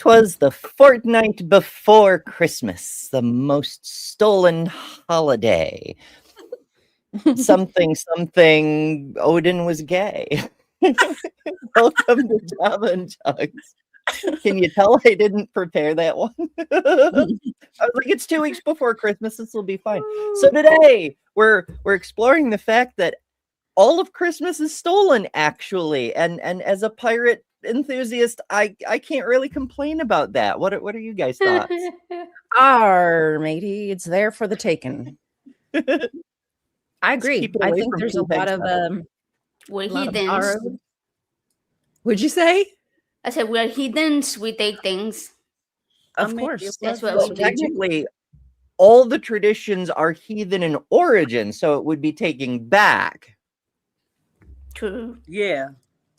'Twas the fortnight before Christmas, the most stolen holiday. Something, something, Odin was gay. Welcome to Java N Jugs. Can you tell I didn't prepare that one? I was like, it's 2 weeks before Christmas. This will be fine. So today we're exploring the fact that all of Christmas is stolen, actually. And as a pirate enthusiast, I can't really complain about that. What are you guys' thoughts? Matey, it's there for the taking. I agree. I think there's a lot of we're heathens. Would you say? I said we're heathens. We take things. Of course. That's what we do. Technically, all the traditions are heathen in origin, so it would be taking back. True. Yeah.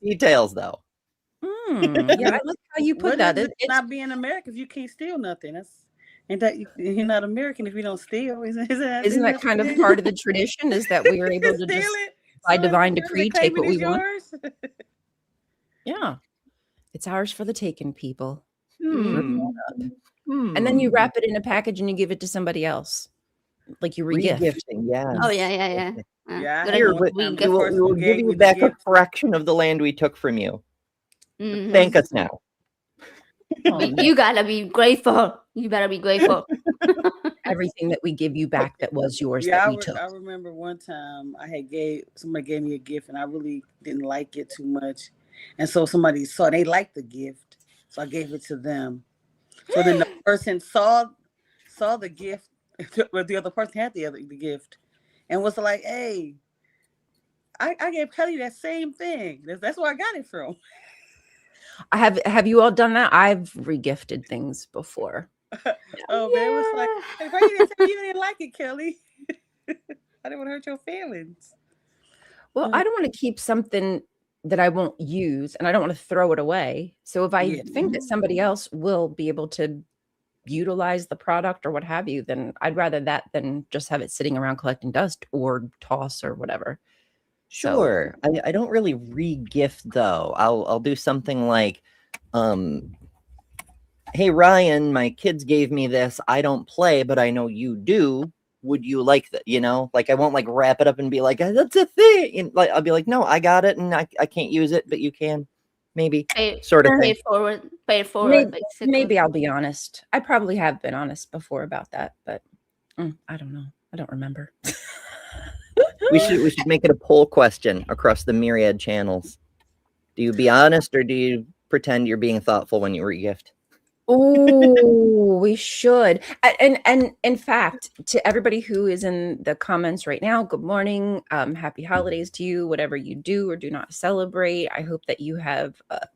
Details, though. Yeah, I like how you put that. It's not being American if you can't steal nothing. Ain't that you're not American if you don't steal? Isn't that kind of part of the tradition? Is that we are able to just, by divine decree, take what we want? Yeah. It's ours for the taking, people. And then you wrap it in a package and you give it to somebody else. Like you regifting, yeah. Oh, yeah. Here, we will give you back a fraction of the land we took from you. Thank us now. You gotta be grateful. You better be grateful. Everything that we give you back that was yours that we took. I remember one time somebody gave me a gift and I really didn't like it too much. And so somebody saw they liked the gift. So I gave it to them. So then the person saw the gift, but the other person had the gift and was like, hey, I gave Kelly that same thing. That's where I got it from. Have you all done that? I've regifted things before. Oh, man, it was like, hey, why you didn't tell me you didn't like it, Kelly? I didn't want to hurt your feelings. Well, I don't want to keep something that I won't use, and I don't want to throw it away. So if I think that somebody else will be able to utilize the product or what have you, then I'd rather that than just have it sitting around collecting dust or toss or whatever. Sure. So, I don't really re-gift though. I'll do something like, hey Ryan, my kids gave me this. I don't play, but I know you do. Would you like that? You know, like I won't like wrap it up and be like, that's a thing. And, like I'll be like, no, I got it and I can't use it, but you can. Maybe sort of pay it forward. Maybe I'll be honest. I probably have been honest before about that, but I don't know. I don't remember. We should make it a poll question across the myriad channels. Do you be honest or do you pretend you're being thoughtful when you regift? Oh, we should. And in fact, to everybody who is in the comments right now, good morning. Happy holidays to you, whatever you do or do not celebrate. I hope that you have a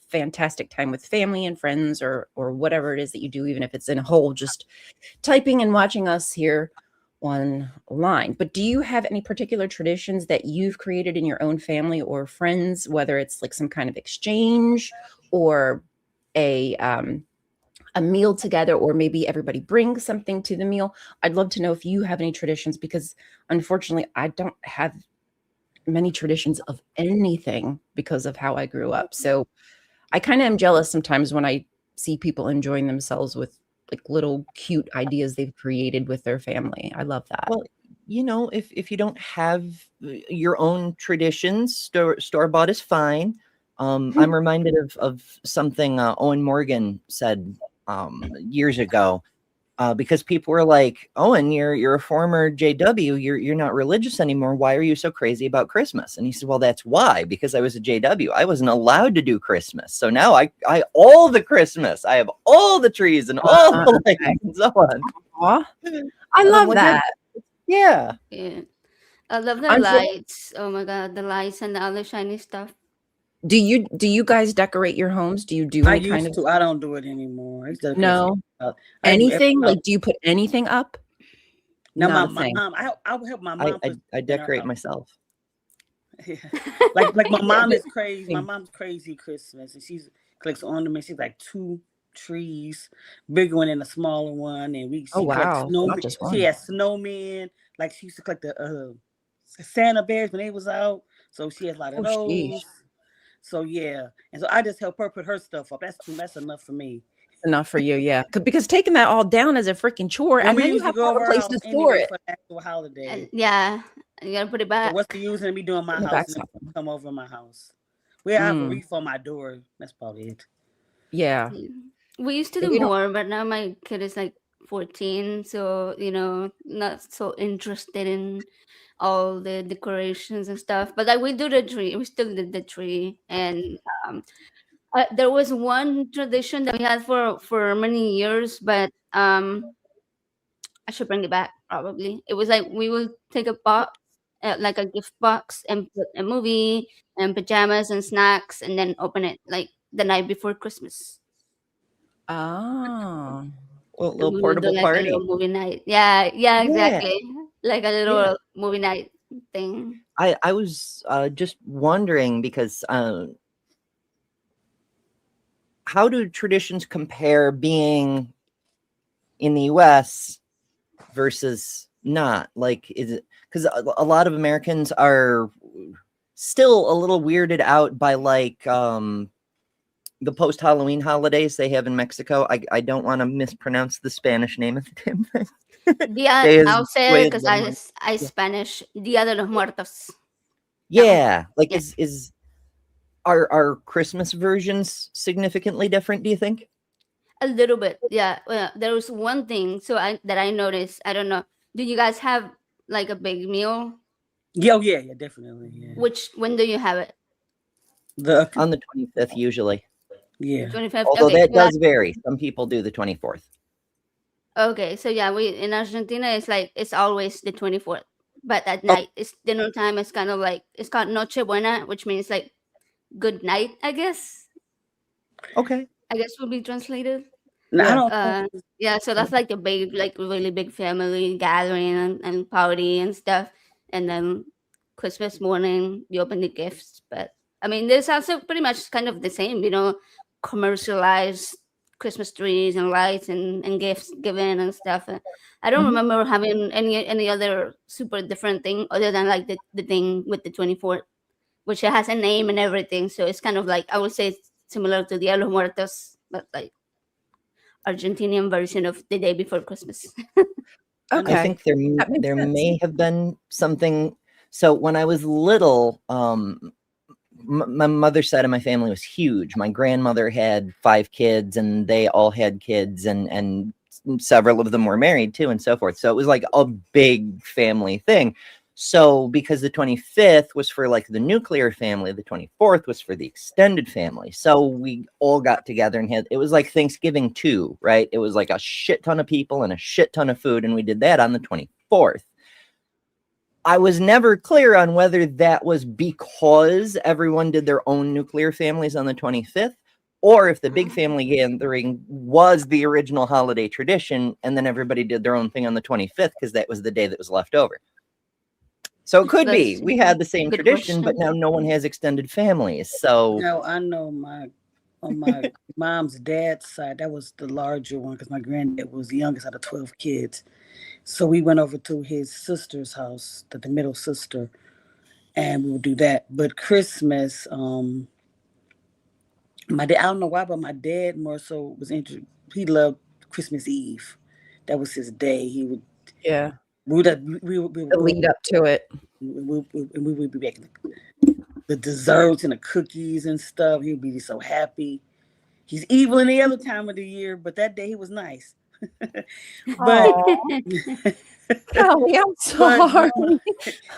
fantastic time with family and friends or whatever it is that you do, even if it's in a hole, just typing and watching us here online. But do you have any particular traditions that you've created in your own family or friends, whether it's like some kind of exchange or a meal together, or maybe everybody brings something to the meal? I'd love to know if you have any traditions, because unfortunately I don't have many traditions of anything because of how I grew up. So I kind of am jealous sometimes when I see people enjoying themselves with like little cute ideas they've created with their family. I love that. Well, you know, if you don't have your own traditions, store-bought is fine. I'm reminded of something Owen Morgan said years ago, because people were like, Owen, you're a former JW, you're not religious anymore. Why are you so crazy about Christmas? And he said, well, that's why, because I was a JW. I wasn't allowed to do Christmas. So now I all the Christmas. I have all the trees and all the lights and so on. I love that. Yeah. I love the lights. Oh my God, the lights and the other shiny stuff. Do you guys decorate your homes? Do you do any kind of? I don't do it anymore. No. Anything? Like, do you put anything up? No, my mom. I would help my mom. I decorate myself. Yeah. Like my mom is crazy. My mom's crazy Christmas, and she collects ornaments. She's like 2 trees, bigger one and a smaller one, and she has snowmen. Like she used to collect the Santa bears when they was out, so she has a lot of those. Geez. So yeah, and so I just help her put her stuff up. That's enough for me. enough for you, yeah. Because taking that all down is a freaking chore, and we then you used have to to go have a over our place house to store anyway it. for the actual holiday. Yeah, you gotta put it So back. what's the use in me doing my In the house back and then something. come over my house? We have a Mm, reef on my door. That's probably it. yeah. We used to And do we don't. more, but now my kid is like 14, so not so interested in all the decorations and stuff. But like we do the tree, we still did the tree, and um, there was one tradition that we had for many years, but I should bring it back probably. It was like we will take a box, like a gift box, and put a movie and pajamas and snacks, and then open it like the night before Christmas. Oh. Well, So little we will do portable like a party. little movie night. Yeah, Yeah. exactly. Like a little Yeah. movie night thing. I was just wondering because how do traditions compare being in the US versus not? Like, is it because a lot of Americans are still a little weirded out by like the post-Halloween holidays they have in Mexico. I don't want to mispronounce the Spanish name of the damn thing. I'll say it because I Yeah. Spanish. Dia de los Muertos. Yeah, like Yeah. is are Christmas versions significantly different, do you think? A little bit, yeah. Well, there was one thing that I noticed. I don't know. Do you guys have like a big meal? Yeah, definitely. Yeah. When do you have it? On the 25th usually. Yeah. 25th. Although Okay, that does vary. Some people do the 24th. okay. So yeah, we in Argentina it's always the 24th, but at Oh, night it's dinner time. It's kind of like it's called Noche Buena, which means like good night. I guess okay. will be translated. No, I Yeah. don't know. Yeah, so that's like a big, like really big family gathering and party and stuff. And then Christmas morning, you open the gifts. But I mean, there's also pretty much kind of the same, commercialized Christmas trees and lights and gifts given and stuff. I don't Mhm. remember having any other super different thing other than like the thing with the 24th, which has a name and everything. So it's kind of like, I would say it's similar to Dia de los Muertos, but like Argentinian version of the day before Christmas. I Okay. think there That makes there sense. may have been something. So when I was little, my mother's side of my family was huge. My grandmother had 5 kids, and they all had kids, and several of them were married too, and so forth. So it was like a big family thing. So because the 25th was for like the nuclear family, the 24th was for the extended family. So we all got together and it was like Thanksgiving too, right? It was like a shit ton of people and a shit ton of food, and we did that on the 24th. I was never clear on whether that was because everyone did their own nuclear families on the 25th, or if the big family gathering was the original holiday tradition, and then everybody did their own thing on the 25th because that was the day that was left over. So it could be we had the same tradition, but now no one has extended families. So no, I know on my mom's dad's side, that was the larger one because my granddad was the youngest out of 12 kids. So we went over to his sister's house, the middle sister, and we would do that. But Christmas, my dad, I don't know why, but my dad more so was interested. He loved Christmas Eve. That was his day. He would, Yeah. we would The lead up to it. we would be making the desserts and the cookies and stuff. He'd be so happy. He's evil any other time of the year, but that day he was nice. But Golly, I'm sorry.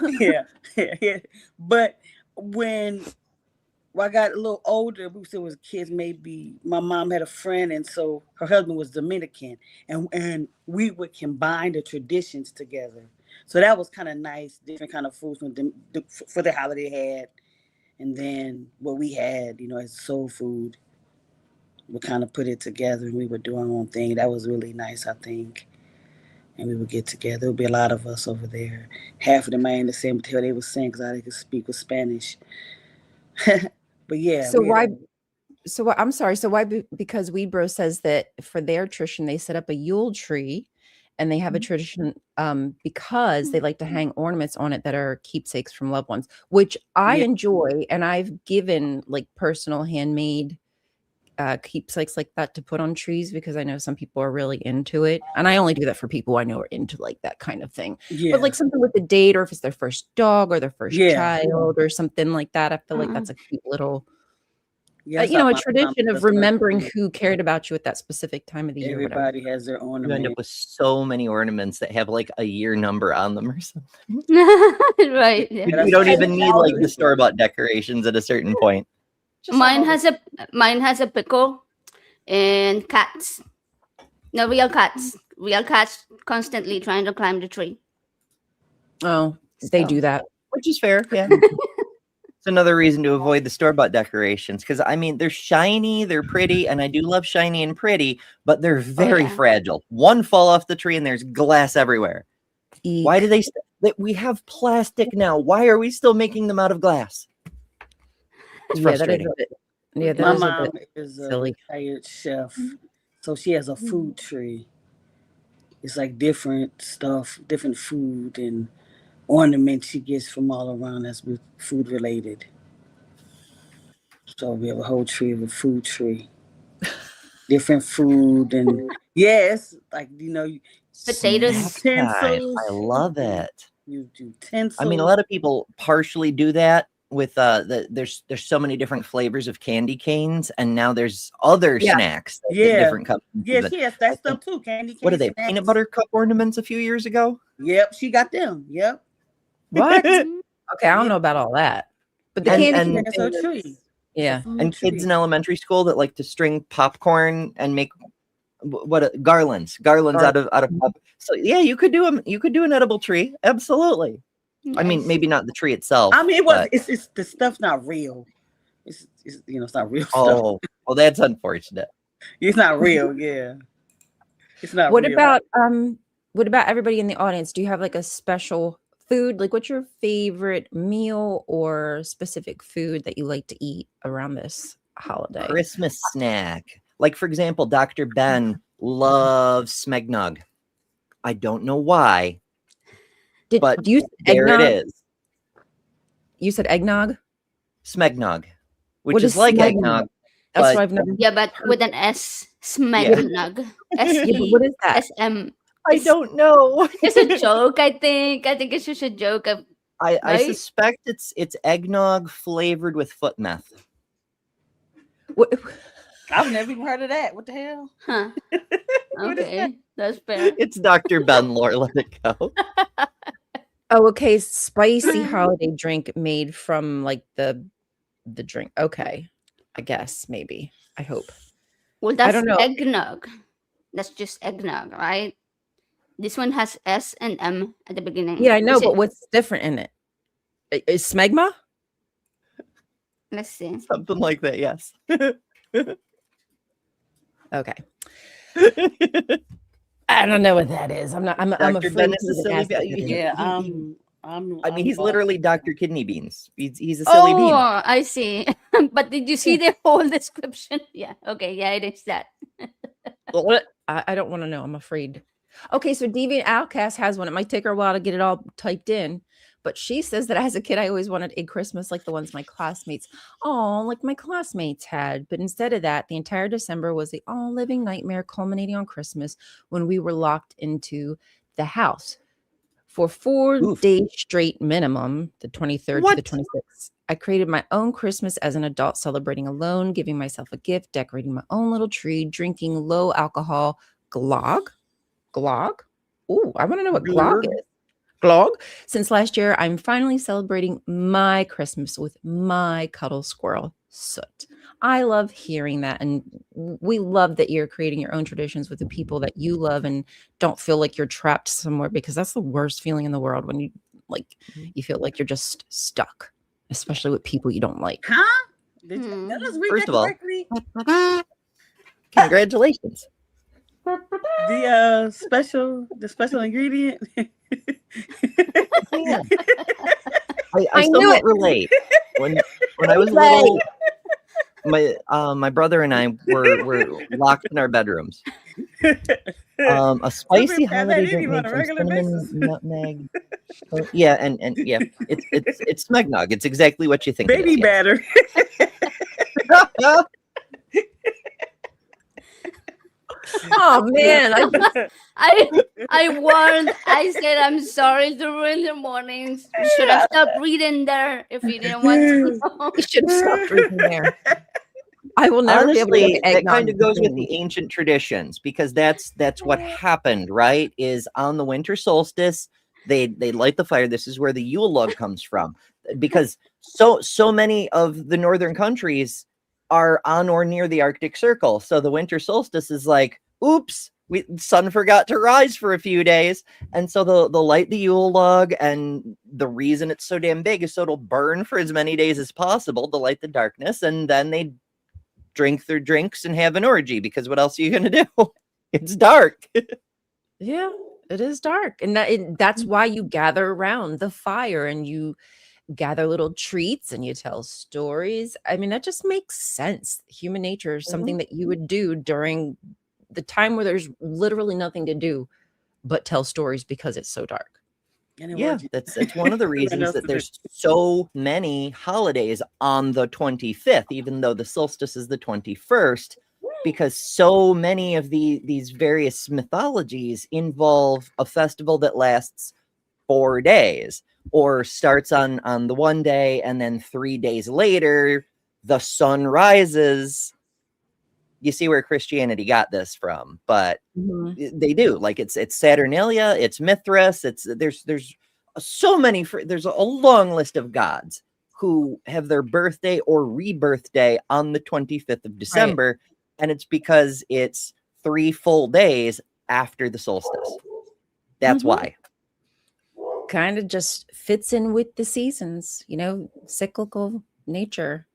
yeah. But when I got a little older, we still was kids. Maybe my mom had a friend, and so her husband was Dominican, and we would combine the traditions together. So that was kind of nice, different kind of foods for the holiday had, and then what we had, as soul food. We kind of put it together, and we would do our own thing. That was really nice, I think. And we would get together. There would be a lot of us over there. Half of them I ain't the same until they was saying because I could speak with Spanish. But yeah. So why? So I'm sorry. So why? Because Webro says that for their tradition, they set up a Yule tree, and they have a tradition because they like to hang ornaments on it that are keepsakes from loved ones, which I enjoy, and I've given like personal handmade keepsakes like that to put on trees because I know some people are really into it. And I only do that for people I know are into like that kind of thing. Yeah. But like something with the date, or if it's their first dog or their first Yeah. child or something like that, I feel like Uh-huh. that's a cute little, Yeah, you know, a my mom tradition of does that. remembering who cared about you at that specific time of the year. Whatever. Everybody has their You end ornament. up with so many ornaments that have like a year number on them or something. Right. Yeah. You don't even need like the store-bought decorations at a certain point. Just Mine like has a pickle and cats. No, real cats. Real cats constantly trying to climb the tree. oh, they So- do that. Which is fair, yeah. It's another reason to avoid the store-bought decorations because I mean they're shiny, they're pretty, and I do love shiny and pretty, but they're very yeah. fragile. One fall off the tree and there's glass everywhere. Why do they? We have plastic now. Why are we still making them out of glass? It's Yeah, that is frustrating. a bit. Yeah, My that is a mom bit is a silly. retired chef, so she has a food tree. It's like different stuff, different food and ornaments she gets from all around that's with food related. So we have a whole tree of a food tree, different food, and yes, like Potatoes. Snack time. Utensils. I love it. You do utensils. I mean, a lot of people partially do that with there's so many different flavors of candy canes, and now there's other Yeah. snacks that Yeah. different companies. Yeah, do. she has that stuff too. Candy cane. What are they? snacks. Peanut butter cup ornaments a few years ago. Yep, she got them. Yep. What? Mhm. Okay, I don't know about all that. But the And- candy and- cane That's her thing is- tree. yeah. And kids in elementary school that like to string popcorn and make garlands out of pop. So yeah, you could do them. You could do an edible tree. Absolutely. I mean, Nice. maybe not the tree itself. I mean, it was. but- It's the stuff's not real. It's it's not real stuff. Oh, well, that's unfortunate. It's not real. Yeah. It's not. What real. about everybody in the audience? Do you have like a special food? Like what's your favorite meal or specific food that you like to eat around this holiday? Christmas snack. Like, for example, Dr. Ben loves smegnog. I don't know why, but Do you said there eggnog? it is. You said eggnog? Smegnog, which What is is like smegnog? eggnog. That's But- what I've never. Yeah, but with an S. Smegnog. Yeah, but what is that? S-E-S-M. I don't know. It's a joke, I think. I think it's just a joke. I Right? suspect it's eggnog flavored with foot meth. What, I've never even heard of that. What the hell? Huh. What is Okay. That's fair. It's Dr. Ben lore. Let it go. oh, okay. Spicy holiday drink made from like the drink. Okay. I guess maybe. I hope. Well, that's don't know. eggnog. That's just eggnog, right? This one has S and M at the beginning. Yeah, I know, Is but it- what's different in it? Is smegma? Let's see. Something like that. Yes. Okay. I don't know what that is. I'm not. I'm Dr. afraid Ben to is a even silly ask guy. that. Yeah. He- I'm. I mean, he's I'm- literally Dr. Kidney Beans. He's a silly Oh, bean. I see. But did you see the whole description? Yeah. Okay. Yeah, it is that. I don't want to know. I'm afraid. Okay, so Deviant Outcast has one. It might take her a while to get it all typed in, but she says that as a kid, I always wanted a Christmas like the ones my classmates, like my classmates had. But instead of that, the entire December was the all living nightmare culminating on Christmas when we were locked into the house for 4 Oof. days straight minimum, the 23rd What? to the 26th. I created my own Christmas as an adult, celebrating alone, giving myself a gift, decorating my own little tree, drinking low alcohol glog. Ooh, I want to know what glog Glurg. is. Glog. Since last year, I'm finally celebrating my Christmas with my cuddle squirrel, Soot. I love hearing that. And we love that you're creating your own traditions with the people that you love and don't feel like you're trapped somewhere, because that's the worst feeling in the world when you feel like you're just stuck, especially with people you don't like. Huh? Did you Hmm. let us read First that of all- correctly? Congratulations. The special ingredient. Yeah. I I knew somewhat it. relate. When I was little, my brother and I were locked in our bedrooms. A spicy have that holiday drink anyway on made a from regular cinnamon, basis. nutmeg. Yeah, and yeah, it's smegnog. It's exactly what you think. it Baby is, yes. batter. Oh man, I warned. I said I'm sorry to ruin your mornings. You should have stopped reading there if you didn't want to know. you should have stopped reading there. I will never be able to Honestly, get that eggnog kind of goes with soon. the ancient traditions, because that's what happened, right? Is on the winter solstice, they light the fire. This is where the Yule log comes from, because so many of the northern countries are on or near the Arctic Circle. So the winter solstice is like, oops, sun forgot to rise for a few days, and so they'll light the Yule log, and the reason it's so damn big is so it'll burn for as many days as possible to light the darkness, and then they drink their drinks and have an orgy, because what else are you gonna do? It's dark. Yeah, it is dark, and that's why you gather around the fire and you gather little treats and you tell stories. I mean, that just makes sense. Human nature is something that you would do during the time where there's literally nothing to do but tell stories because it's so dark. Yeah, that's one of the reasons that there's so many holidays on the 25th, even though the solstice is the 21st, because so many of these various mythologies involve a festival that lasts 4 days, or starts on the one day, and then 3 days later the sun rises. You see where Christianity got this from, but they do. Like it's Saturnalia, it's Mithras, there's so many. There's a long list of gods who have their birthday or rebirth day on the 25th of December, and it's because it's 3 full days after the solstice. That's why. Kind of just fits in with the seasons, cyclical nature.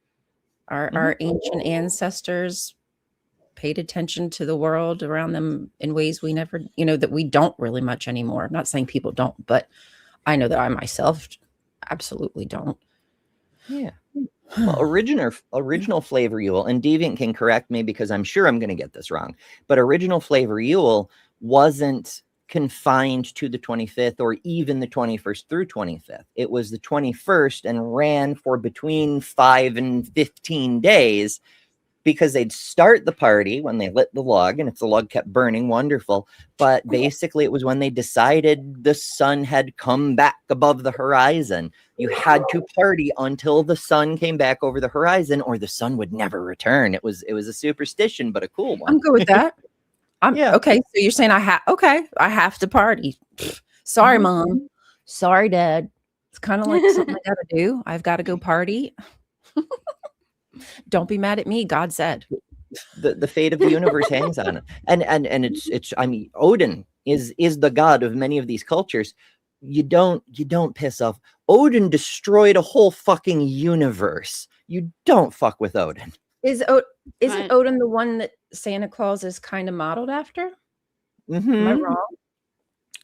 Our ancient ancestors paid attention to the world around them in ways we never, that we don't really much anymore. I'm not saying people don't, but I know that I myself absolutely don't. Yeah. Well, original flavor Yule, and Deviant can correct me because I'm sure I'm going to get this wrong, but original flavor Yule wasn't confined to the 25th or even the 21st through 25th. It was the 21st and ran for between 5 and 15 days, because they'd start the party when they lit the log, and if the log kept burning, wonderful. But basically it was when they decided the sun had come back above the horizon. You had to party until the sun came back over the horizon, or the sun would never return. It was a superstition, but a cool one. I'm good with that. Okay. So you're saying I have to party. Sorry, Mom. Sorry, Dad. It's kind of like something I gotta do. I've got to go party. Don't be mad at me. God said. The fate of the universe hangs on it. And it's I mean, Odin is the god of many of these cultures. You don't piss off. Odin destroyed a whole fucking universe. You don't fuck with Odin. Isn't Odin the one that Santa Claus is kind of modeled after? Am I wrong?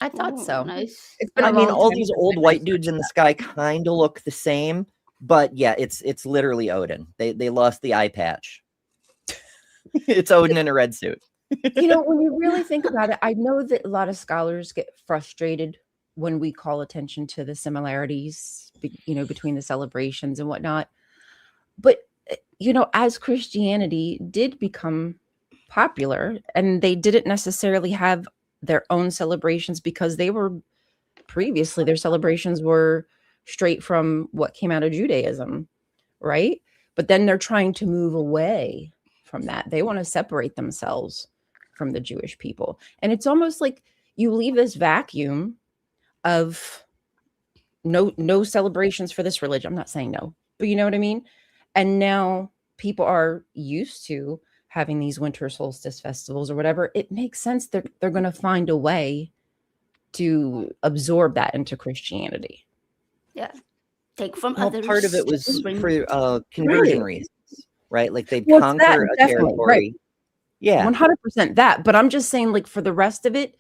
I thought so. Nice. I mean, all these old white dudes in the sky kind of look the same, but yeah, it's literally Odin. They lost the eye patch. It's Odin in a red suit. When you really think about it, I know that a lot of scholars get frustrated when we call attention to the similarities, between the celebrations and whatnot. But, as Christianity did become popular, and they didn't necessarily have their own celebrations because previously their celebrations were straight from what came out of Judaism, right? But then they're trying to move away from that. They want to separate themselves from the Jewish people. And it's almost like you leave this vacuum of no celebrations for this religion. I'm not saying no, but you know what I mean? And now people are used to having these winter solstice festivals or whatever. It makes sense that they're going to find a way to absorb that into Christianity. Yeah. Take from others. Part of it was for conversion reasons, right? Like they'd conquer a territory. Right. Yeah. 100% that. But I'm just saying, like, for the rest of it,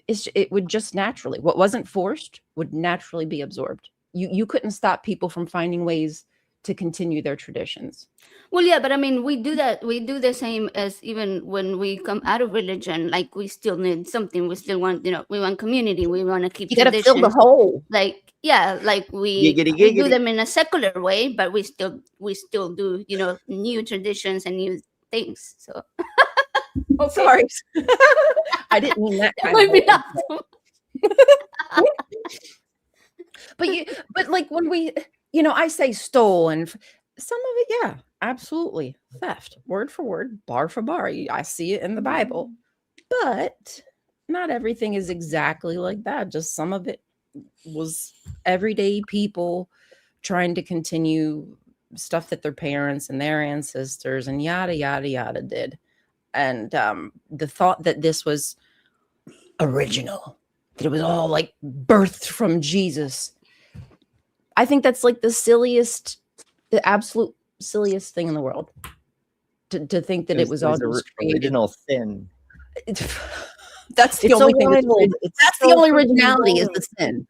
it would just naturally, what wasn't forced would naturally be absorbed. You couldn't stop people from finding ways to continue their traditions. Well, yeah, but I mean, we do that. We do the same as even when we come out of religion. Like, we still need something. We still want, we want community. We want to keep. You got to fill the hole. Like, yeah, like we do them in a secular way, but we still do, new traditions and new things. So. Oh, sorry. I didn't mean that That kind might of be way. awesome. But like when we, I say stole, and some of it, yeah, absolutely theft, word for word, bar for bar. I see it in the Bible, but not everything is exactly like that. Just some of it was everyday people trying to continue stuff that their parents and their ancestors and yada yada yada did. And the thought that this was original, that it was all like birthed from Jesus, I think that's like the absolute silliest thing in the world. To think that it was all just created. Original sin. That's the only thing. That's the only originality is the sin.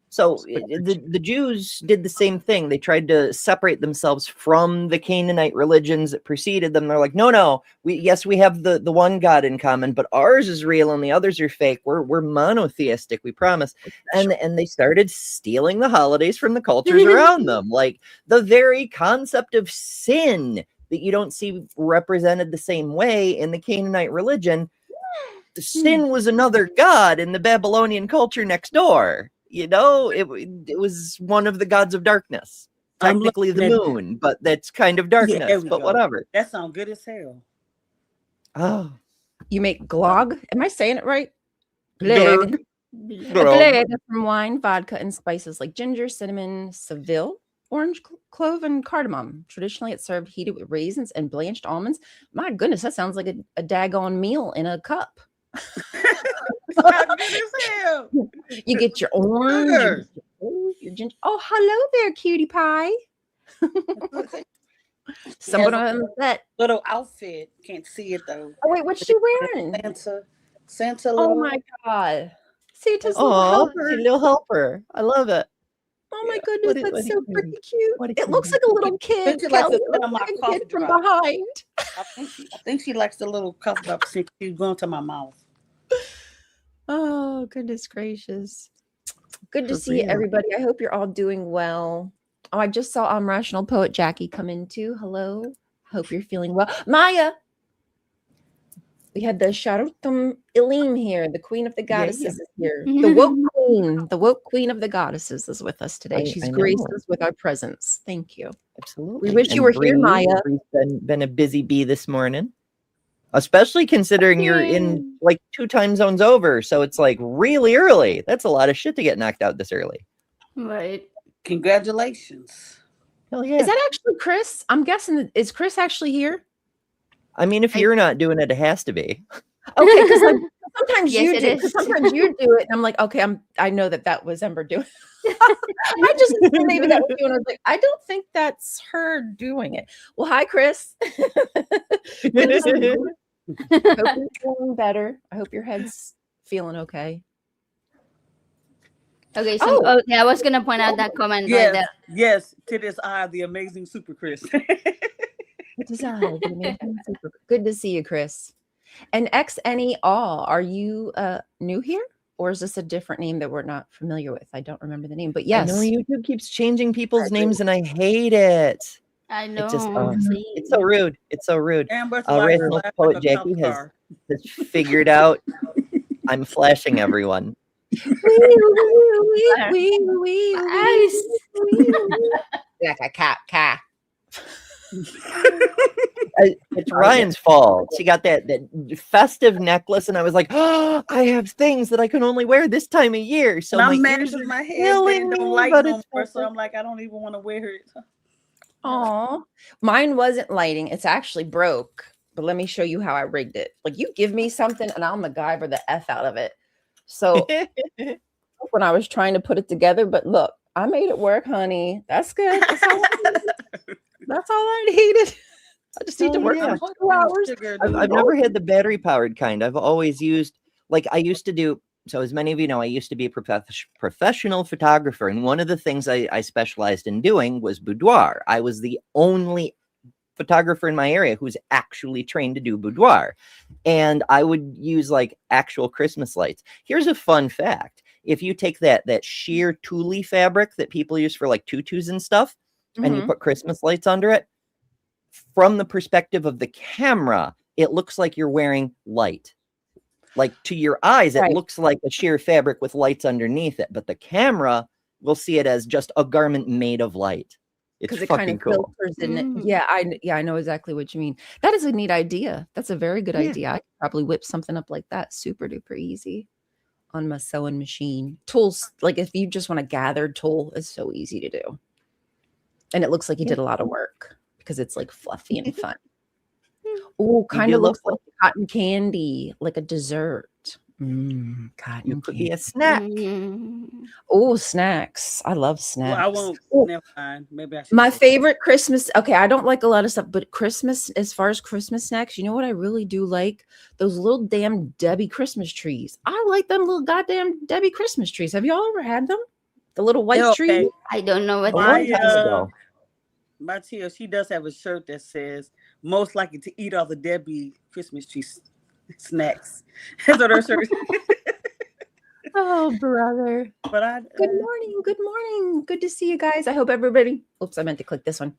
So the Jews did the same thing. They tried to separate themselves from the Canaanite religions that preceded them. They're like, no, we have the one God in common, but ours is real and the others are fake. We're monotheistic, we promise. And they started stealing the holidays from the cultures around them. Like the very concept of sin that you don't see represented the same way in the Canaanite religion. Sin was another god in the Babylonian culture next door. It was one of the gods of darkness. Technically the moon, but that's kind of darkness, but whatever. That sounds good as hell. Oh. You make glog. Am I saying it right? Glog. Glog from wine, vodka, and spices like ginger, cinnamon, Seville, orange, clove, and cardamom. Traditionally, it's served heated with raisins and blanched almonds. My goodness, that sounds like a daggone meal in a cup. You get your orange, your ginger. Oh, hello there, cutie pie. Someone on that little outfit. Can't see it though. Oh wait, what's she wearing? Santa. Oh my god, Santa's little helper. I love it. Oh my goodness, that's so pretty cute. It looks like a little kid. Kelly, like a kid from behind. I think she likes the little cuff drop since she's going to my mouth. Oh, goodness gracious. Good to see everybody. I hope you're all doing well. Oh, I just saw Rational Poet Jackie come in too. Hello. Hope you're feeling well. Maya. We had the Sharutam Ilim here, the queen of the goddesses is here. The woke queen of the goddesses is with us today. She's graced us with our presence. Thank you. Absolutely. We wish you were here, Maya. Been a busy bee this morning. Especially considering you're in like 2 time zones over. So it's like really early. That's a lot of shit to get knocked out this early. Right. Congratulations. Hell yeah. Is that actually Chris? I'm guessing, is Chris actually here? I mean, if you're not doing it, it has to be. Okay, because like, sometimes Yes, you it do. is. Sometimes you do it, and I'm like, okay, I know that was Ember doing. I just maybe that was you, and I was like, I don't think that's her doing it. Well, hi, Chris. Good to see you. Hope you're feeling better. I hope your head's feeling okay. Okay, so I was gonna point out that comment right there. Yes, to this eye, the amazing Super Chris. Good to see you, Chris. And XNE All, are you new here? Or is this a different name that we're not familiar with? I don't remember the name, but yes. I know YouTube keeps changing people's names and I hate it. I know. It's so rude. It's so rude. Rational Poet Jackie has figured out I'm flashing everyone. Like a cat. It's Ryan's fault. She got that festive necklace, and I was like, "Oh, I have things that I can only wear this time of year." So I'm mad because my headband don't like no more, so I'm like, I don't even want to wear it. Aw, mine wasn't lighting. It's actually broke. But let me show you how I rigged it. Like, you give me something, and I'll MacGyver the F out of it. So when I was trying to put it together, but look, I made it work, honey. That's good. That's all I needed. I just need to work for 2 hours. I've never had the battery powered kind. I've always used, like, I used to do. So as many of you know, I used to be a professional photographer. And one of the things I specialized in doing was boudoir. I was the only photographer in my area who's actually trained to do boudoir. And I would use like actual Christmas lights. Here's a fun fact. If you take that sheer tulle fabric that people use for like tutus and stuff, and you put Christmas lights under it, from the perspective of the camera, it looks like you're wearing light. Like to your eyes, it looks like a sheer fabric with lights underneath it, but the camera will see it as just a garment made of light. It's it fucking cool. filters in it. Yeah, I know exactly what you mean. That is a neat idea. That's a very good idea. I could probably whip something up like that super duper easy on my sewing machine. Tools, like if you just want a gathered tool, it's so easy to do. And it looks like you did a lot of work because it's like fluffy and fun. Oh, kind of looks like cotton candy, like a dessert. Cotton You could candy. be a snack. Oh, snacks. I love snacks. Well, I won't. Never mind. Maybe I should. My favorite Christmas. Okay, I don't like a lot of stuff, but Christmas, as far as Christmas snacks, you know what I really do like? Those little damn Debbie Christmas trees. I like them little goddamn Debbie Christmas trees. Have y'all ever had them? The little white tree? I don't know what my tia, she does have a shirt that says most likely to eat all the Debbie Christmas tree snacks. That's what her shirt. Oh, brother. But good morning. Good morning. Good to see you guys. I hope everybody. Oops, I meant to click this one.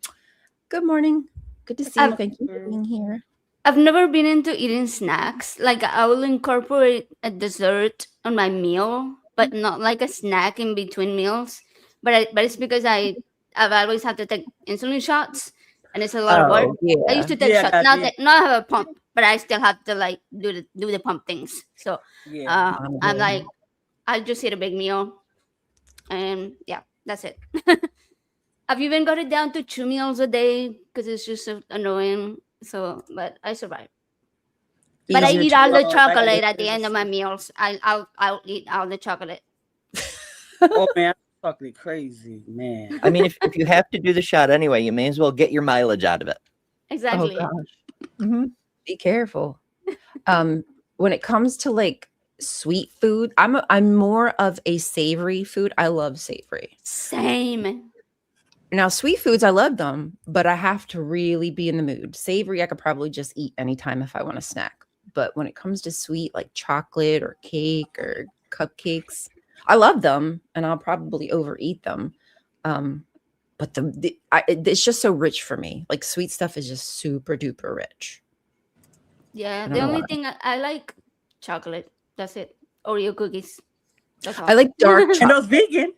Good morning. Good to see you. Thank you for being here. I've never been into eating snacks. Like I will incorporate a dessert on my meal, but not like a snack in between meals. But it's because I've always had to take insulin shots, and it's a lot of work. Yeah. I used to take shots. Not have a pump, but I still have to like do the pump things. So I'm like, I'll just eat a big meal, and yeah, that's it. I've even got it down to 2 meals a day because it's just so annoying. So, but I survive. But I eat all the chocolate at the end of my meals. I'll eat all the chocolate. Oh man, chocolate crazy, man. I mean, if you have to do the shot anyway, you may as well get your mileage out of it. Exactly. Oh, gosh. Be careful. When it comes to like sweet food, I'm more of a savory food. I love savory. Same. Now, sweet foods, I love them, but I have to really be in the mood. Savory, I could probably just eat anytime if I want a snack. But when it comes to sweet, like chocolate or cake or cupcakes, I love them, and I'll probably overeat them. But it's just so rich for me. Like sweet stuff is just super duper rich. Yeah, the only thing I like chocolate. That's it. Oreo cookies. That's all. I like dark chocolate. And those vegan.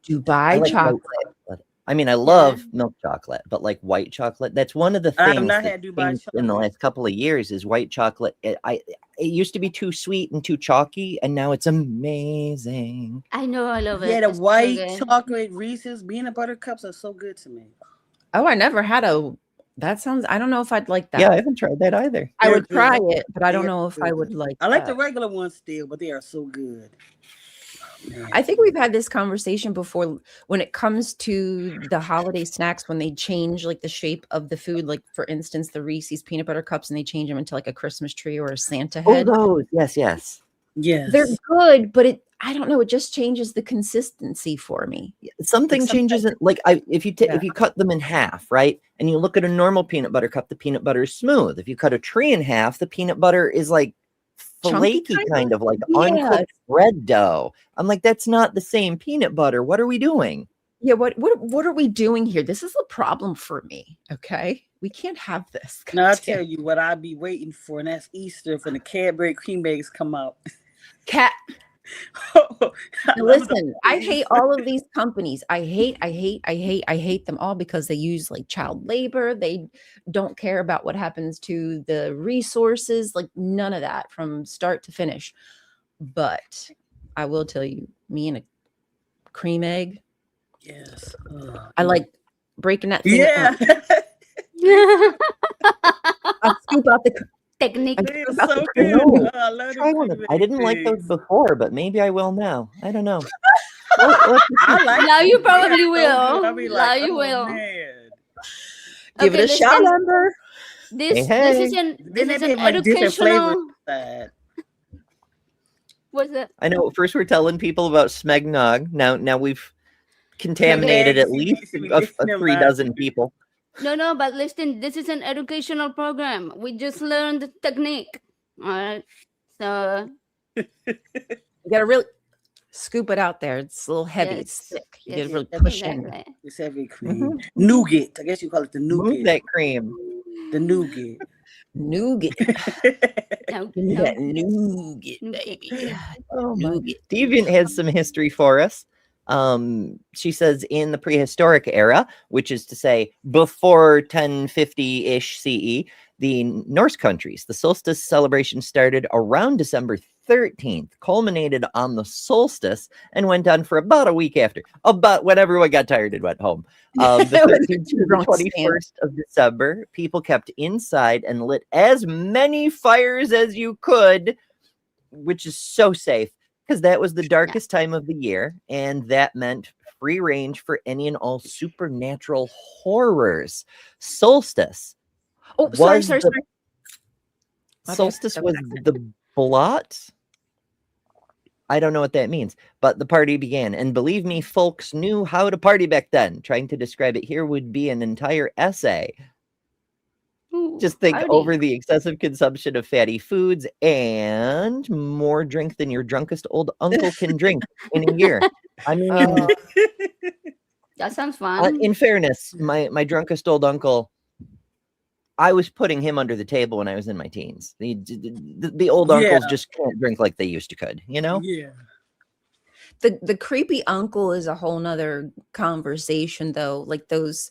Dubai chocolate. I mean, I love milk chocolate, but like white chocolate, that's one of the things I've not had Dubai chocolate in the last couple of years is white chocolate. It used to be too sweet and too chalky, and now it's amazing. I know, I love it. Yeah, the It's white so chocolate Reese's peanut butter cups are so good to me. Oh, I never had that sounds, I don't know if I'd like that. Yeah, I haven't tried that either. I would try it, but I don't know if I would like I like the regular ones still, but they are so good. I think we've had this conversation before when it comes to the holiday snacks, when they change like the shape of the food, like for instance, the Reese's peanut butter cups, and they change them into like a Christmas tree or a Santa head. Oh, those. Yes. They're good, but I don't know. It just changes the consistency for me. Something changes it. Like if you cut them in half, right? And you look at a normal peanut butter cup, the peanut butter is smooth. If you cut a tree in half, the peanut butter is like flaky, kind of like uncooked bread dough. I'm like, that's not the same peanut butter. What are we doing? Yeah, what are we doing here? This is a problem for me. Okay, we can't have this. Now I'll tell you what I'll be waiting for, and that's Easter when the Cadbury cream eggs come out. Listen, I hate all of these companies. I hate them all because they use like child labor. They don't care about what happens to the resources, like none of that from start to finish. But I will tell you, me and a cream egg. Yes. I like breaking that thing Yeah. I'll scoop out the technique. It's so good. I love I didn't like those before, but maybe I will now. I don't know. Now you probably will. I'll be Now like, you oh, will. man. Give it a shot, Amber. This Hey. is an Then they put like different flavors inside. What's that? I know. First, we're telling people about Smegnog. Now we've contaminated at least 3 dozen people. No, but listen, this is an educational program. We just learned technique. All right. So You gotta really scoop it out there. It's a little heavy. It's Yes. thick. You Yes, gotta really yes, push in. exactly. It's heavy cream. Mhm. Nougat. I guess you call it the Move nougat. that cream. The nougat. Nougat. No, Give me no, that nougat, nougat. baby. Oh my. Nougat. Deviant has some history for us. She says in the prehistoric era, which is to say before 1050-ish CE, the Norse countries, the solstice celebration started around December 13th, culminated on the solstice, and went on for about a week after. About when everyone got tired and went home. The It was 13th to the drunk stand. 21st of December, people kept inside and lit as many fires as you could, which is so safe because that was the darkest time of the year, and that meant free range for any and all supernatural horrors. Solstice Oh, sorry. was the My bad. solstice That was was the blot. I don't know what that means, but the party began. And believe me, folks knew how to party back then. Trying to describe it here would be an entire essay. Ooh, Just think party. over the excessive consumption of fatty foods and more drink than your drunkest old uncle can drink in a year. I mean, That sounds fun. in fairness, my drunkest old uncle, I was putting him under the table when I was in my teens. The old uncles Yeah. just can't drink like they used to could, you know? Yeah. the creepy uncle is a whole nother conversation, though. Like those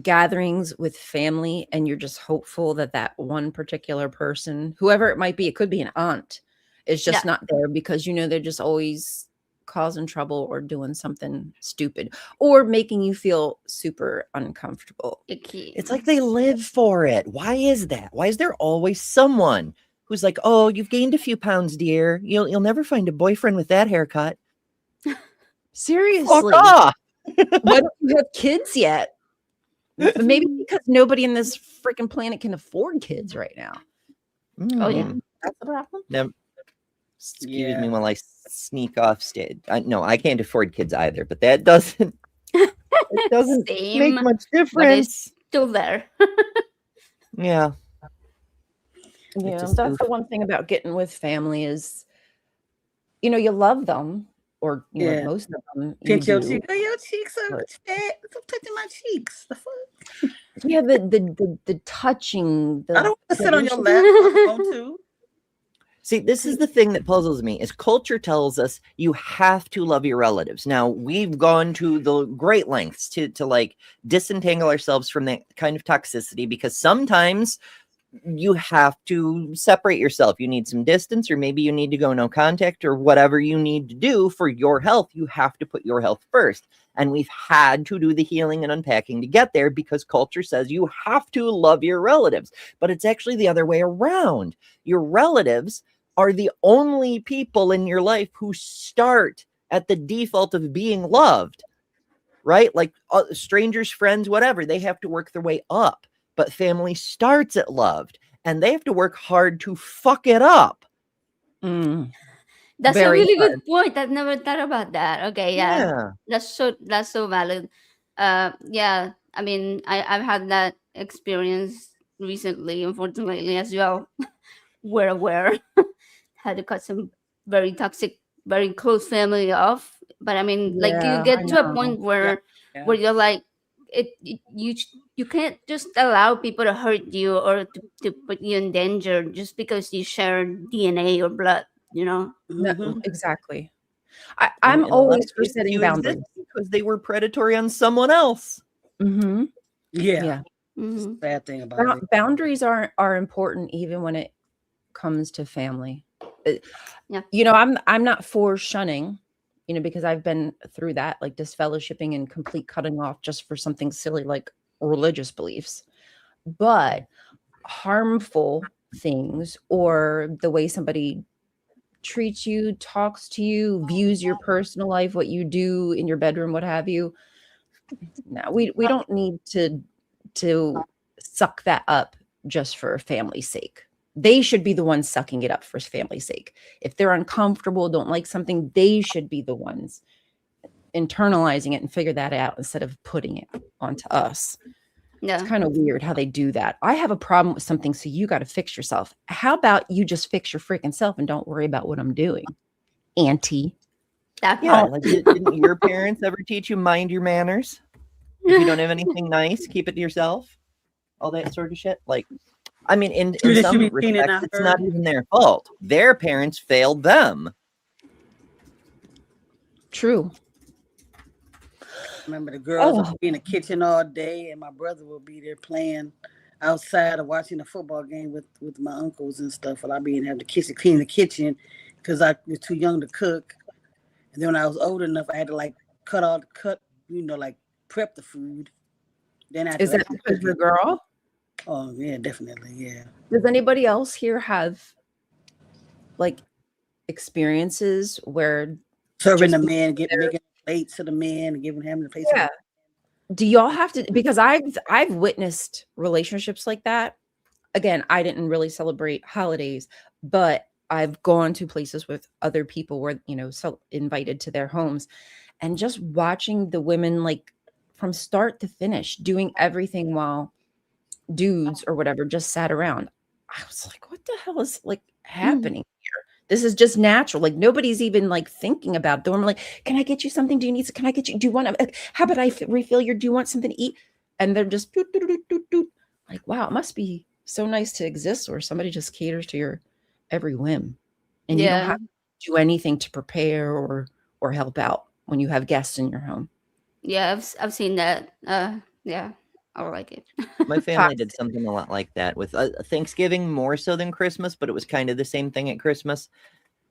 gatherings with family, and you're just hopeful that that one particular person, whoever it might be, it could be an aunt, is just Yeah. not there because you know they're just always causing trouble or doing something stupid or making you feel super uncomfortable. Icky. It's like they live for it. Why is that? Why is there always someone who's like, "Oh, you've gained a few pounds, dear. You'll never find a boyfriend with that haircut." Seriously, Fuck off. why don't you have kids yet? Maybe because nobody in this freaking planet can afford kids right now. Oh, yeah. That's the problem. Excuse Yeah. me while I sneak off stage. No, I can't afford kids either, but that doesn't it doesn't Same, make much but difference. still there. Yeah. Yeah, just that's oof. the one thing about getting with family is, you know, you love them, or you know, Yeah. most of them you Pinch your do. cheek. Oh, your cheeks are But- fat. Stop touching my cheeks. The fuck? Yeah, the touching. I don't want to sit on your relation- lap. I want to. See, this is the thing that puzzles me is culture tells us you have to love your relatives. Now, we've gone to the great lengths to like disentangle ourselves from that kind of toxicity because sometimes you have to separate yourself. You need some distance, or maybe you need to go no contact, or whatever you need to do for your health. You have to put your health first. And we've had to do the healing and unpacking to get there because culture says you have to love your relatives. But it's actually the other way around. Your relatives are the only people in your life who start at the default of being loved, right? Like strangers, friends, whatever, they have to work their way up. But family starts at loved, and they have to work hard to fuck it up. Mm. That's Very a really hard. good point. I've never thought about that. Okay, yeah. That's so valid. Yeah. I mean, I've had that experience recently, unfortunately, as well. We're aware. Had to cut some very toxic, very close family off. But I mean, like Yeah, you get I to a know. point where Yeah. where you're like, you can't just allow people to hurt you or to put you in danger just because you share DNA or blood. You know. No, Mhm. exactly. And I'm in a lot of always for cases, setting you exist boundaries. because they were predatory on someone else. Mm-hmm. Yeah. Yeah. Mm-hmm. Bad thing about it. Boundaries are important even when it comes to family. Yeah. You know, I'm not for shunning, you know, because I've been through that, like disfellowshipping and complete cutting off just for something silly like religious beliefs. But harmful things, or the way somebody treats you, talks to you, views your personal life, what you do in your bedroom, what have you. No, we don't need to suck that up just for family's sake. They should be the ones sucking it up for family's sake. If they're uncomfortable, don't like something, they should be the ones internalizing it and figure that out instead of putting it onto us. Yeah. It's kind of weird how they do that. I have a problem with something, so you got to fix yourself. How about you just fix your freaking self and don't worry about what I'm doing, Auntie? That Yeah, part. like didn't your parents ever teach you mind your manners? If you don't have anything nice, keep it to yourself. All that sort of shit. Like, I mean, in You that you some be cleaning respects, out it's not early. even their fault. Their parents failed them. True. Remember the girls Oh, would be in the kitchen all day, and my brother would be there playing outside or watching the football game with my uncles and stuff. While I be in have the kitchen clean the kitchen because I was too young to cook. And then when I was old enough, I had to like like prep the food. Then I had is to that actually because cook you're a it. girl? Oh yeah, definitely, yeah. Does anybody else here have like experiences where Serving just the because man, they're making plates to the man, and giving him the plates. yeah. Do y'all have to, because I've witnessed relationships like that. Again, I didn't really celebrate holidays, but I've gone to places with other people where, so invited to their homes, and just watching the women like from start to finish doing everything while dudes or whatever just sat around. I was like, what the hell is like happening here? This is just natural. Like nobody's even like thinking about it. I'm like, can I get you something? Do you need, can I get you, do you want to, how about I refill your, do you want something to eat? And they're just doot, doot, doot, doot, doot. Like, wow, it must be so nice to exist where somebody just caters to your every whim. And you don't Yeah. have to do anything to prepare or help out when you have guests in your home. Yeah, I've seen that. Yeah, I like it. My family did something a lot like that with Thanksgiving more so than Christmas, but it was kind of the same thing at Christmas.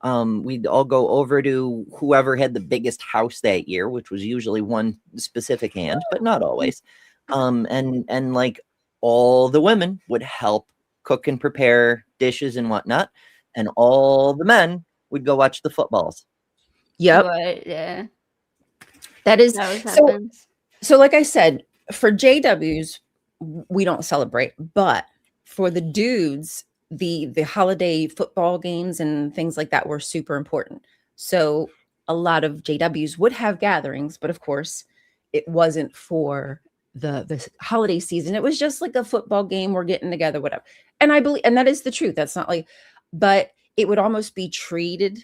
We'd all go over to whoever had the biggest house that year, which was usually one specific hand, but not always. And like all the women would help cook and prepare dishes and whatnot, and all the men would go watch the footballs. Yep. But yeah, That is that always so. happens. So, like I said, for JWs, we don't celebrate, but for the dudes, the holiday football games and things like that were super important. So a lot of JWs would have gatherings, but of course, it wasn't for the holiday season. It was just like a football game. We're getting together, whatever. And I believe, and that is the truth. That's not like, but it would almost be treated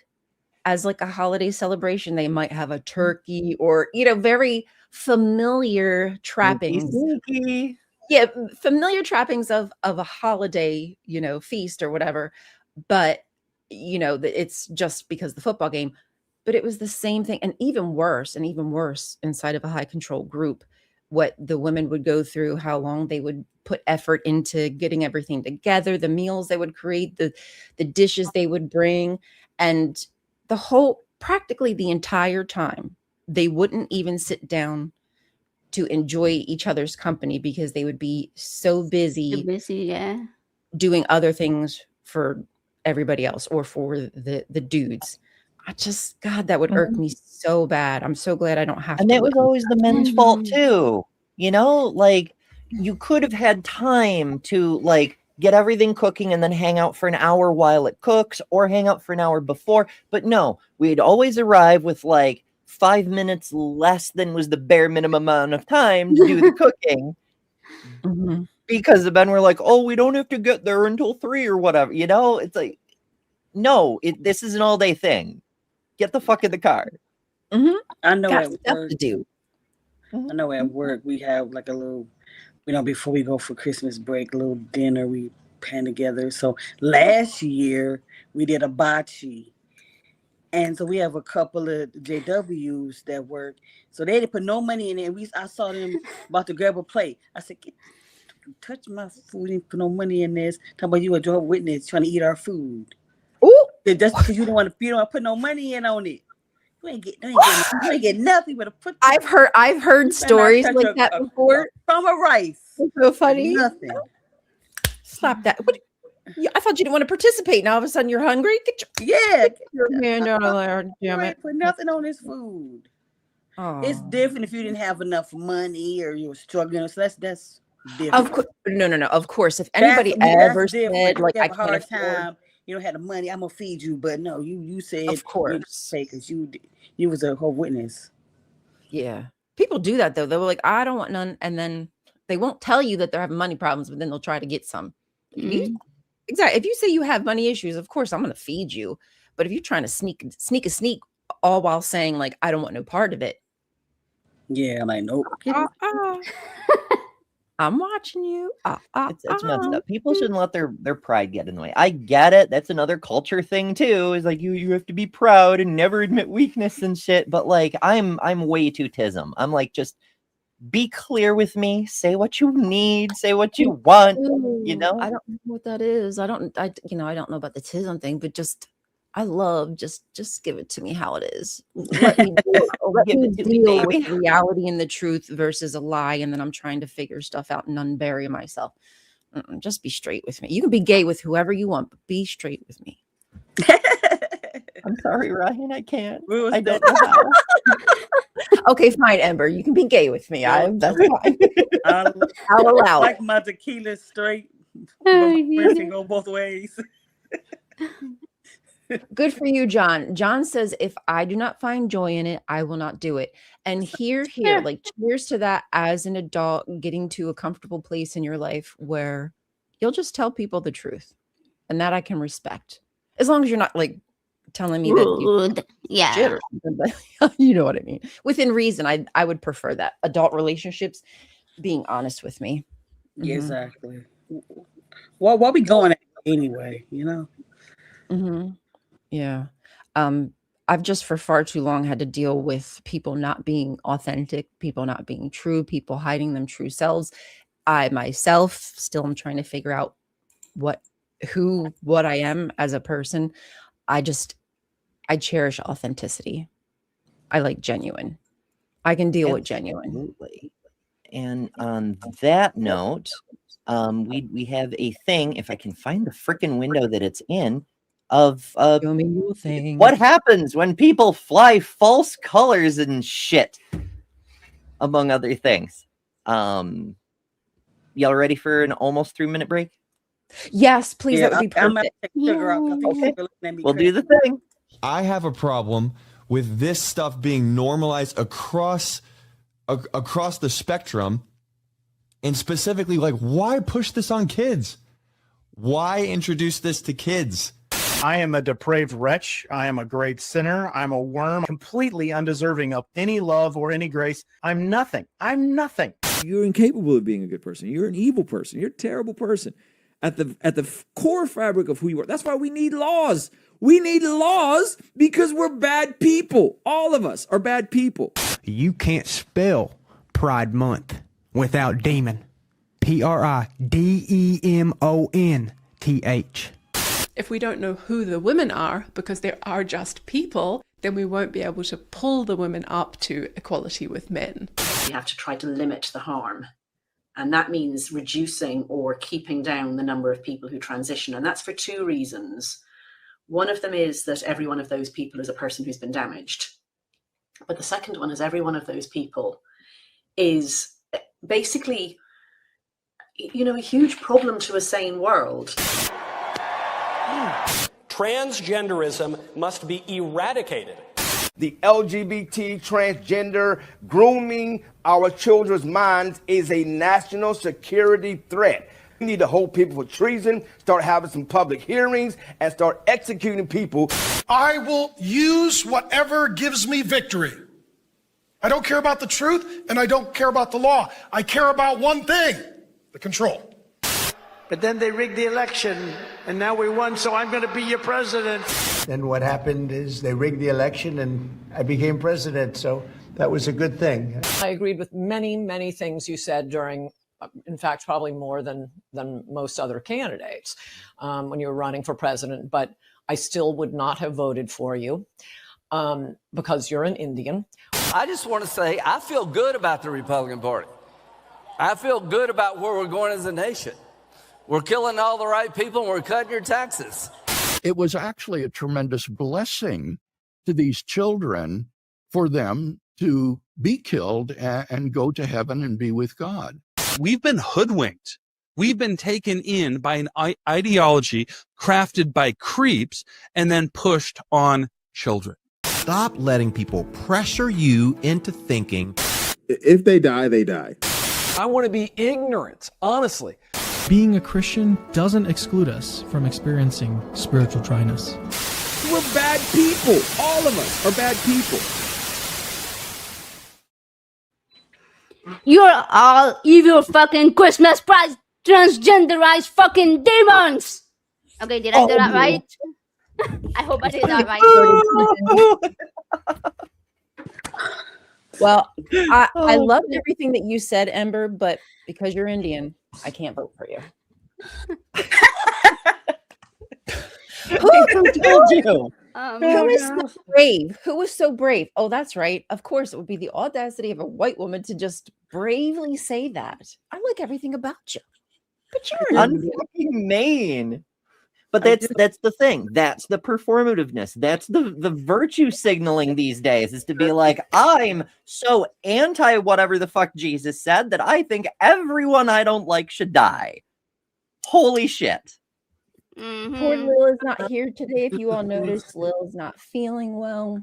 as like a holiday celebration. They might have a turkey or, very familiar trappings. Sneaky. Yeah, familiar trappings of a holiday, feast or whatever. But, it's just because the football game. But it was the same thing. And even worse inside of a high control group, what the women would go through, how long they would put effort into getting everything together, the meals they would create, the dishes they would bring. And practically the entire time, they wouldn't even sit down to enjoy each other's company because they would be so Too busy busy, yeah. doing other things for everybody else or for the dudes. God, that would irk me so bad. I'm so glad I don't have And to that was witness always the men's fault too. Like you could have had time to like get everything cooking and then hang out for an hour while it cooks or hang out for an hour before. But no, we'd always arrive with like 5 minutes less than was the bare minimum amount of time to do the cooking. Mhm. Because the men were like, oh, we don't have to get there until 3 or whatever. It's like, no, this is an all day thing. Get the fuck in the car. Mhm. I know Got at stuff work. to do. I know at work we have like a little, before we go for Christmas break, a little dinner we pan together. So last year we did a bocce. And so we have a couple of JWs that work. So they didn't put no money in it. I saw them about to grab a plate. I said, touch my food and put no money in this. Talking about you a Jehovah's Witness trying to eat our food. Ooh. Just because you don't want to put no money in on it. You ain't get nothing but put. I've heard stories like that before. From a rice. It's so funny. Nothing. Stop that. I thought you didn't want to participate. Now all of a sudden you're hungry. Get your hand out of there. Damn it. Put nothing on this food. Oh. It's different if you didn't have enough money or you were struggling. So that's different. Of course, no. Of course, if anybody ever said like I can't afford, you don't have the money, I'm gonna feed you. But no, you said of course, because you was a whole witness. Yeah, people do that though. They're like, I don't want none, and then they won't tell you that they're having money problems, but then they'll try to get some. Exactly. If you say you have money issues, of course I'm gonna feed you. But if you're trying to sneak all while saying like, I don't want no part of it. Yeah, I'm like, nope. I'm watching you. It's messed up. People shouldn't let their pride get in the way. I get it. That's another culture thing too. Is like you have to be proud and never admit weakness and shit. But like I'm way too tism. I'm like, just be clear with me. Say what you need. Say what you want. You know. I don't know what that is. I don't know about the tism thing, but I love just give it to me how it is. Let me deal with reality and the truth versus a lie, and then I'm trying to figure stuff out and unbury myself. Just be straight with me. You can be gay with whoever you want, but be straight with me. I'm sorry, Ryan. I can't. I don't know how. Okay, fine, Ember. You can be gay with me. That's fine. I'll allow like it. my tequila straight. Friends can go both ways. Good for you, John. John says, if I do not find joy in it, I will not do it. And here, like, cheers to that as an adult, getting to a comfortable place in your life where you'll just tell people the truth. And that I can respect. As long as you're not like telling me that shit or something, but you know what I mean. Within reason, I would prefer that. Adult relationships being honest with me. Yeah, exactly. Well, what we going at anyway, you know? Mm-hmm. Yeah. I've just for far too long had to deal with people not being authentic, people not being true, people hiding them true selves. I myself still am trying to figure out what I am as a person. I cherish authenticity. I like genuine. I can deal with genuine. Absolutely. And on that note, we have a thing, if I can find the freaking window that it's in, of Show me your thing. What happens when people fly false colors and shit, among other things. Y'all ready for an almost 3-minute break? Yes, please. That would be perfect. Okay. We'll do the thing. I have a problem with this stuff being normalized across the spectrum, and specifically, like, why push this on kids? Why introduce this to kids? I am a depraved wretch. I am a great sinner. I'm a worm, completely undeserving of any love or any grace. I'm nothing. I'm nothing. You're incapable of being a good person. You're an evil person. You're a terrible person. At the core fabric of who you are. That's why we need laws. We need laws because we're bad people. All of us are bad people. You can't spell Pride Month without demon. PRIDEMONTH. If we don't know who the women are, because there are just people, then we won't be able to pull the women up to equality with men. We have to try to limit the harm. And that means reducing or keeping down the number of people who transition. And that's for two reasons. One of them is that every one of those people is a person who's been damaged. But the second one is every one of those people is basically, a huge problem to a sane world. Transgenderism must be eradicated. The LGBT, transgender, grooming our children's minds is a national security threat. We need to hold people for treason, start having some public hearings, and start executing people. I will use whatever gives me victory. I don't care about the truth, and I don't care about the law. I care about one thing, the control. But then they rigged the election, and now we won, so I'm going to be your president. And what happened is they rigged the election, and I became president, so that was a good thing. I agreed with many, many things you said during, in fact, probably more than most other candidates when you were running for president, but I still would not have voted for you because you're an Indian. I just want to say I feel good about the Republican Party. I feel good about where we're going as a nation. We're killing all the right people and we're cutting your taxes. It was actually a tremendous blessing to these children for them to be killed and go to heaven and be with God. We've been hoodwinked. We've been taken in by an ideology crafted by creeps and then pushed on children. Stop letting people pressure you into thinking. If they die, they die. I want to be ignorant, honestly. Being a Christian doesn't exclude us from experiencing spiritual dryness. We're bad bad people. All of us are bad people. You're all evil fucking Christmas prize transgenderized fucking demons. Okay, did I do that right? I hope I did that right. Well, I loved everything that you said, Ember, but because you're Indian, I can't vote for you. Who told you? Who is so brave? Who was so brave? Oh, that's right. Of course, it would be the audacity of a white woman to just bravely say that. I like everything about you, but you're an unfucking Maine. But that's the thing. That's the performativeness. That's the virtue signaling these days, is to be like, I'm so anti whatever the fuck Jesus said that I think everyone I don't like should die. Holy shit. Poor Lil is not here today. If you all noticed, Lil is not feeling well.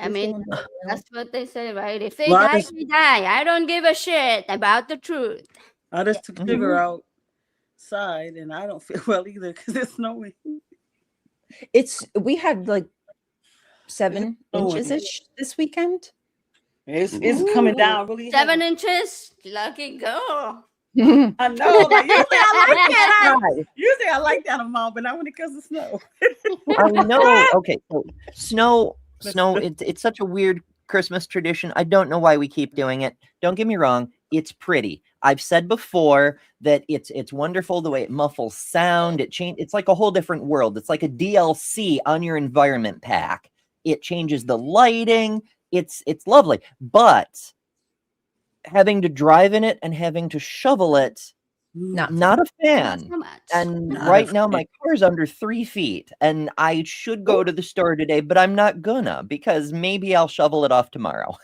I mean, that's what they say, right? If they die, they die. I don't give a shit about the truth. I just took sugar outside, and I don't feel well either because it's snowing. We had like 7 inches ish this weekend. It's coming down really 7 inches. Lucky girl. I know. Like, usually I like that amount, but not when it comes to snow. I know. Okay, so snow. It's such a weird Christmas tradition. I don't know why we keep doing it. Don't get me wrong. It's pretty. I've said before that it's wonderful the way it muffles sound. It's like a whole different world. It's like a DLC on your environment pack. It changes the lighting. It's lovely, but having to drive in it and having to shovel it, not a fan. And right now my car's under 3 feet, and I should go to the store today, but I'm not gonna, because maybe I'll shovel it off tomorrow.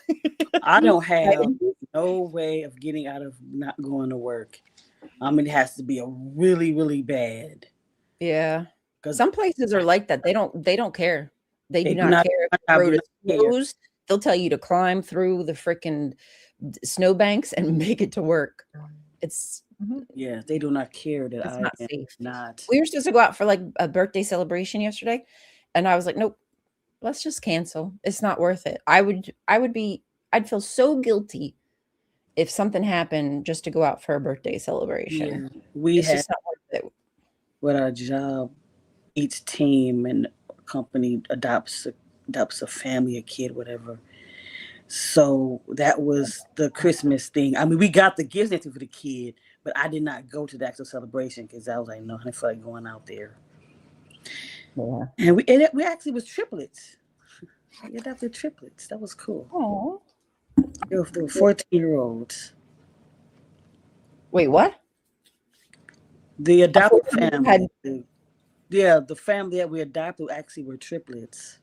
I don't have no way of getting out of not going to work. It has to be a really, really bad. Yeah. Some places are like that. They don't care. They do not care if the road is closed. They'll tell you to climb through the freaking snowbanks and make it to work. It's yeah, they do not care that it's I not am safe. not. We were supposed to go out for like a birthday celebration yesterday, and I was like, nope, let's just cancel. It's not worth it. I'd feel so guilty if something happened just to go out for a birthday celebration. Yeah, it's just not worth it. With our job, each team and company adopts a family, a kid, whatever. So that was the Christmas thing. I mean, we got the gifts for the kid, but I did not go to the actual celebration because I was like, no, I feel like going out there. Yeah. And we actually was triplets. We adopted triplets. That was cool. Oh. They were 14-year-olds. Wait, what? The adopted family. The family that we adopted actually were triplets.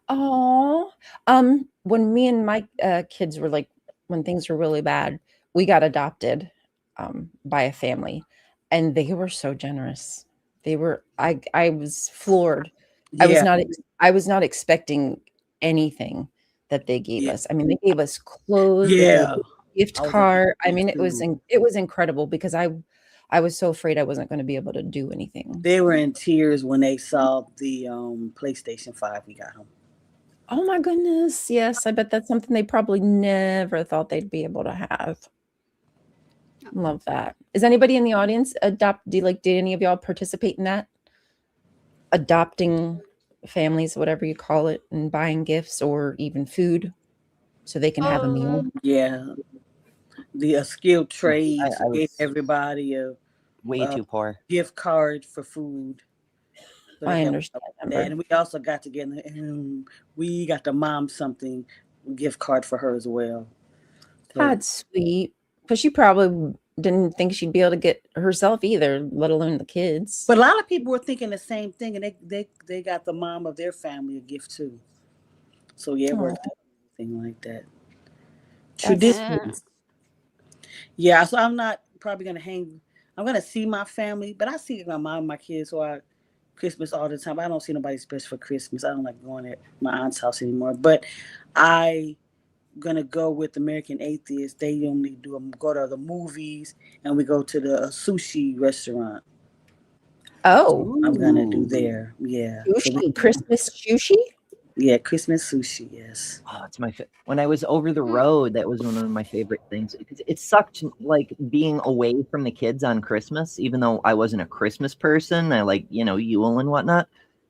Oh, when me and my kids were like, when things were really bad, we got adopted by a family, and they were so generous. They were, I was floored. Yeah. I was not expecting anything that they gave us. I mean, they gave us clothes, gift card. I mean, it was incredible because I was so afraid I wasn't going to be able to do anything. They were in tears when they saw the PlayStation 5 we got them. Oh my goodness. Yes. I bet that's something they probably never thought they'd be able to have. Love that. Is anybody in the audience did any of y'all participate in that? Adopting families, whatever you call it, and buying gifts or even food so they can have a meal? Yeah. The skilled trades gave everybody a way too poor gift card for food. So I understand. And we also got together and we got the mom something gift card for her as well. So, that's sweet. Because she probably didn't think she'd be able to get herself either, let alone the kids. But a lot of people were thinking the same thing, and they got the mom of their family a gift too. So yeah, it worked out, anything like that. Traditions. Yeah, so I'm not probably gonna hang. I'm gonna see my family, but I see my mom and my kids who are Christmas all the time. I don't see nobody special for Christmas. I don't like going at my aunt's house anymore. But I gonna go with American Atheist. They only go to the movies, and we go to the sushi restaurant. Oh, I'm gonna do there. Yeah. So sushi, Christmas sushi. yeah, Christmas sushi. Yes. Oh, it's my when I was over the road, that was one of my favorite things. It sucked like being away from the kids on Christmas, even though I wasn't a Christmas person. I like, Yule and whatnot.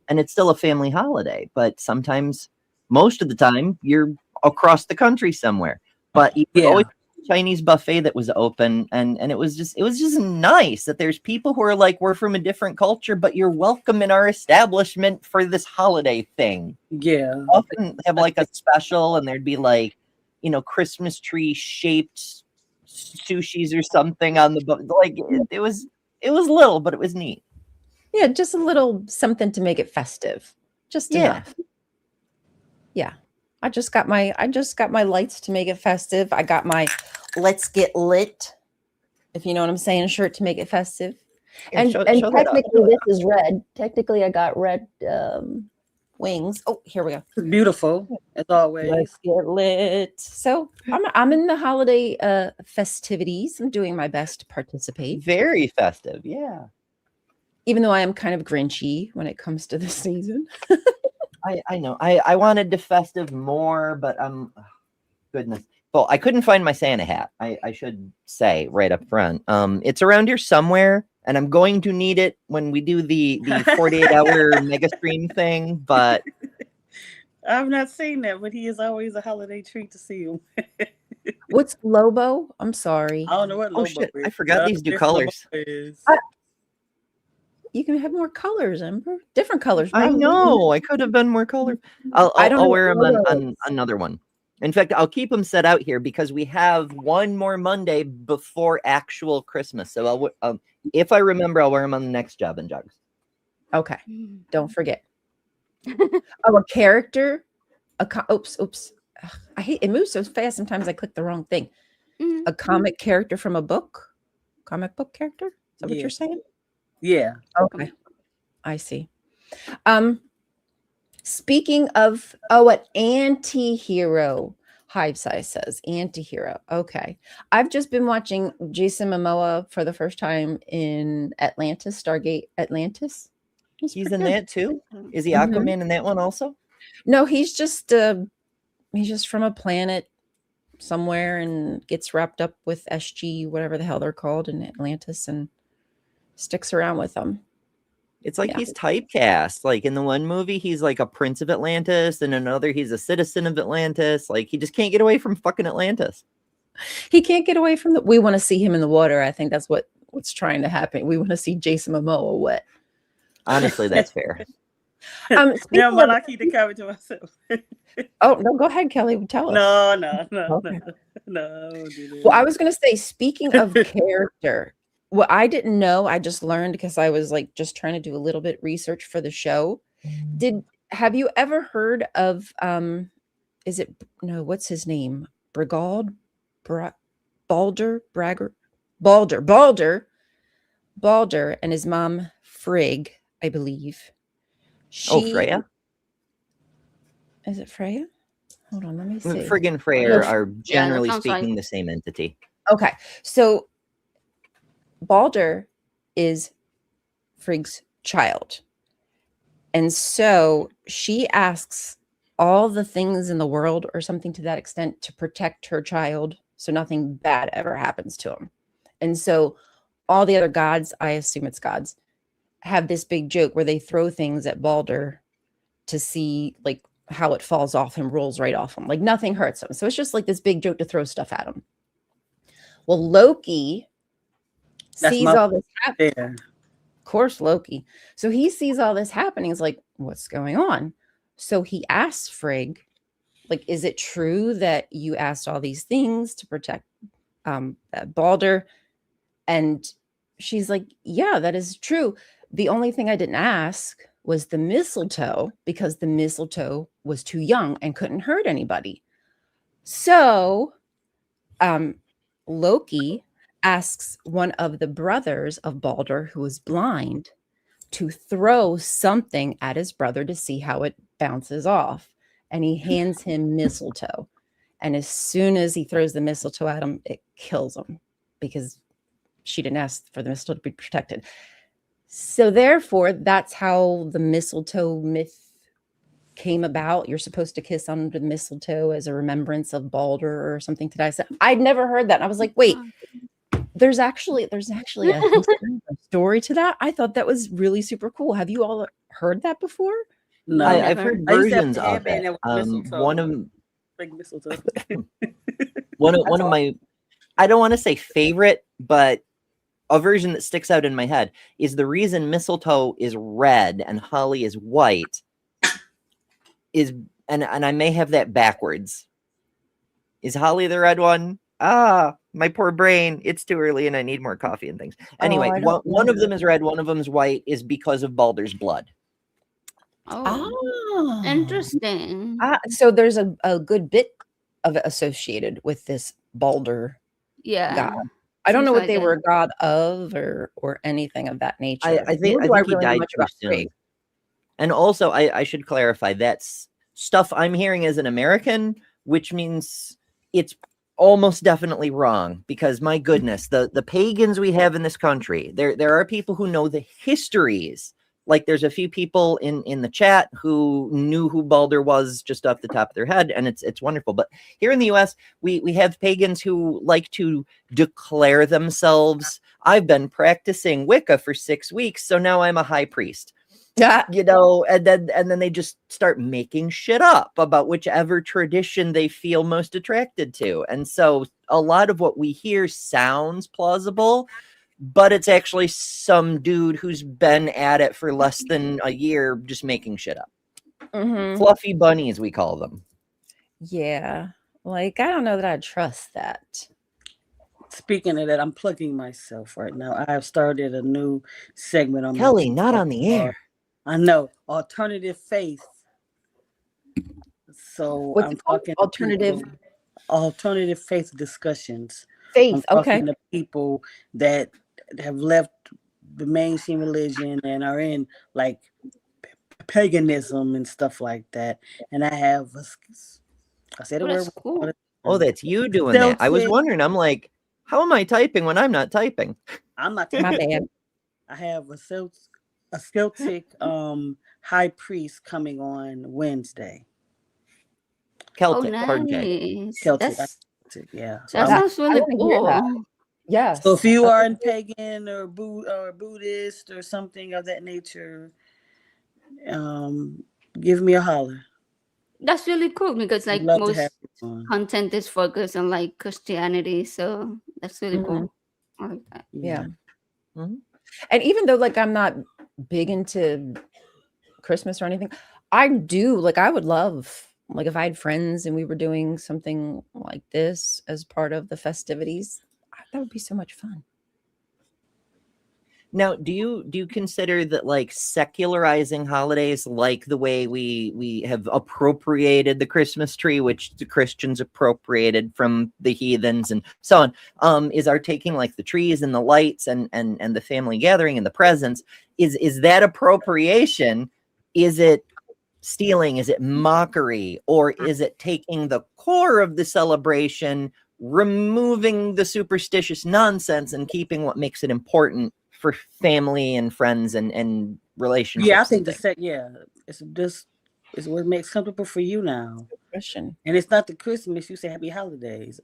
And it's still a family holiday, but sometimes, most of the time, you're across the country somewhere. But you always Chinese buffet that was open, and it was just nice that there's people who are like, we're from a different culture, but you're welcome in our establishment for this holiday thing. Yeah. Often have like a special, and there'd be like, Christmas tree shaped sushis or something on the like it was little, but it was neat. Yeah, just a little something to make it festive. Just enough. Yeah. I just got my lights to make it festive. I got my let's get lit, if you know what I'm saying, shirt to make it festive. And show technically this is red. Technically I got red wings. Oh, here we go. Beautiful as always. Let's get lit. So I'm in the holiday festivities. I'm doing my best to participate. Very festive, yeah. Even though I am kind of grinchy when it comes to this season. I know. I wanted to festive more, but goodness. Well, I couldn't find my Santa hat. I should say right up front. It's around here somewhere, and I'm going to need it when we do the 48-hour mega stream thing. But I've not seen that, but he is always a holiday treat to see him. What's Lobo? I'm sorry. I don't know what Lobo shit, is. I forgot these do colors. You can have more colors, Ember. Different colors. I probably. know. I could have been more color. I'll wear them on another one. In fact, I'll keep them set out here because we have one more Monday before actual Christmas. So if I remember, I'll wear them on the next Java N Jugs. Okay. Don't forget. A character. Oops. Ugh, I hate it. Moves so fast. Sometimes I click the wrong thing. A comic character from a book. Comic book character. Is that what you're saying? Yeah. Okay. I see. Speaking of, an anti-hero. Hive Size says anti-hero. Okay. I've just been watching Jason Momoa for the first time in Atlantis, Stargate Atlantis. He's in that too? Is he Aquaman in that one also? No, he's just from a planet somewhere and gets wrapped up with SG, whatever the hell they're called, in Atlantis, and sticks around with them. It's like he's typecast. Like in the one movie, he's like a prince of Atlantis, and another, he's a citizen of Atlantis. Like he just can't get away from fucking Atlantis. He can't get away from we want to see him in the water. I think that's what's trying to happen. We want to see Jason Momoa wet. Honestly, that's fair. Now I'm lucky to cover to myself. Oh, no, go ahead, Kelly. Tell us. No. Well, I was going to say, speaking of character, what I didn't know, I just learned because I was like just trying to do a little bit research for the show. Have you ever heard of what's his name? Balder and his mom Frigg, I believe. Freya? Is it Freya? Hold on, let me see. Frigg and Freya are generally speaking the same entity. Okay, so Balder is Frigg's child. And so she asks all the things in the world or something to that extent to protect her child so nothing bad ever happens to him. And so all the other gods, I assume it's gods, have this big joke where they throw things at Balder to see like how it falls off and rolls right off him. Like nothing hurts him. So it's just like this big joke to throw stuff at him. Well, Loki sees all this happening. Of course, Loki. So he sees all this happening. He's like, what's going on? So he asks Frigg, like, is it true that you asked all these things to protect Balder? And she's like, yeah, that is true. The only thing I didn't ask was the mistletoe, because the mistletoe was too young and couldn't hurt anybody. So Loki asks one of the brothers of Balder, who is blind, to throw something at his brother to see how it bounces off. And he hands him mistletoe. And as soon as he throws the mistletoe at him, it kills him because she didn't ask for the mistletoe to be protected. So therefore, that's how the mistletoe myth came about. You're supposed to kiss under the mistletoe as a remembrance of Balder or something to that. So I'd never heard that. And I was like, wait, there's actually a story to that. I thought that was really super cool. Have you all heard that before? No, I've heard I used to have versions a of headband it. that was mistletoe. One of Big mistletoe. one of my, I don't want to say favorite, but a version that sticks out in my head is the reason mistletoe is red and holly is white is, and I may have that backwards. Is holly the red one? Ah, my poor brain. It's too early and I need more coffee and things. Anyway, one of them is red, one of them is white, is because of Balder's blood. Oh, interesting. So there's a good bit of it associated with this Balder god. I don't know what they were a god of or anything of that nature. I think he died too soon. And also, I should clarify, that's stuff I'm hearing as an American, which means it's almost definitely wrong, because my goodness, the pagans we have in this country, there are people who know the histories. Like there's a few people in the chat who knew who Balder was just off the top of their head, and it's wonderful. But here in the US, we have pagans who like to declare themselves. I've been practicing Wicca for 6 weeks, so now I'm a high priest. You know, and then they just start making shit up about whichever tradition they feel most attracted to. And so a lot of what we hear sounds plausible, but it's actually some dude who's been at it for less than a year just making shit up. Fluffy bunnies, we call them. Yeah. Like, I don't know that I'd trust that. Speaking of that, I'm plugging myself right now. I have started a new segment on Kelly, not on the air. I know. Alternative faith. So What's I'm talking alternative faith discussions. Faith, I'm okay. talking to people that have left the mainstream religion and are in like paganism and stuff like that. And I have I said a word. Cool. Oh, that's you doing that. I was wondering. I'm like, how am I typing when I'm not typing? I'm not My bad. I have a Celtic high priest coming on Wednesday. Celtic, nice. Celtic, yeah. So That sounds really cool. Yes. So if you are in pagan or Buddhist or something of that nature, give me a holler. That's really cool because like Love to most have you on. content is focused on like Christianity, so that's really cool. I like that. Yeah. And even though like I'm not big into Christmas or anything, I do like, I would love, like if I had friends and we were doing something like this as part of the festivities, that would be so much fun. Now, do you consider that like secularizing holidays, like the way we have appropriated the Christmas tree, which the Christians appropriated from the heathens and so on, is our taking like the trees and the lights and the family gathering and the presents, is that appropriation? Is it stealing? Is it mockery? Or is it taking the core of the celebration, removing the superstitious nonsense and keeping what makes it important for family and friends and relationships? Yeah, I think it's what makes comfortable for you now. Question. And it's not the Christmas. You say happy holidays.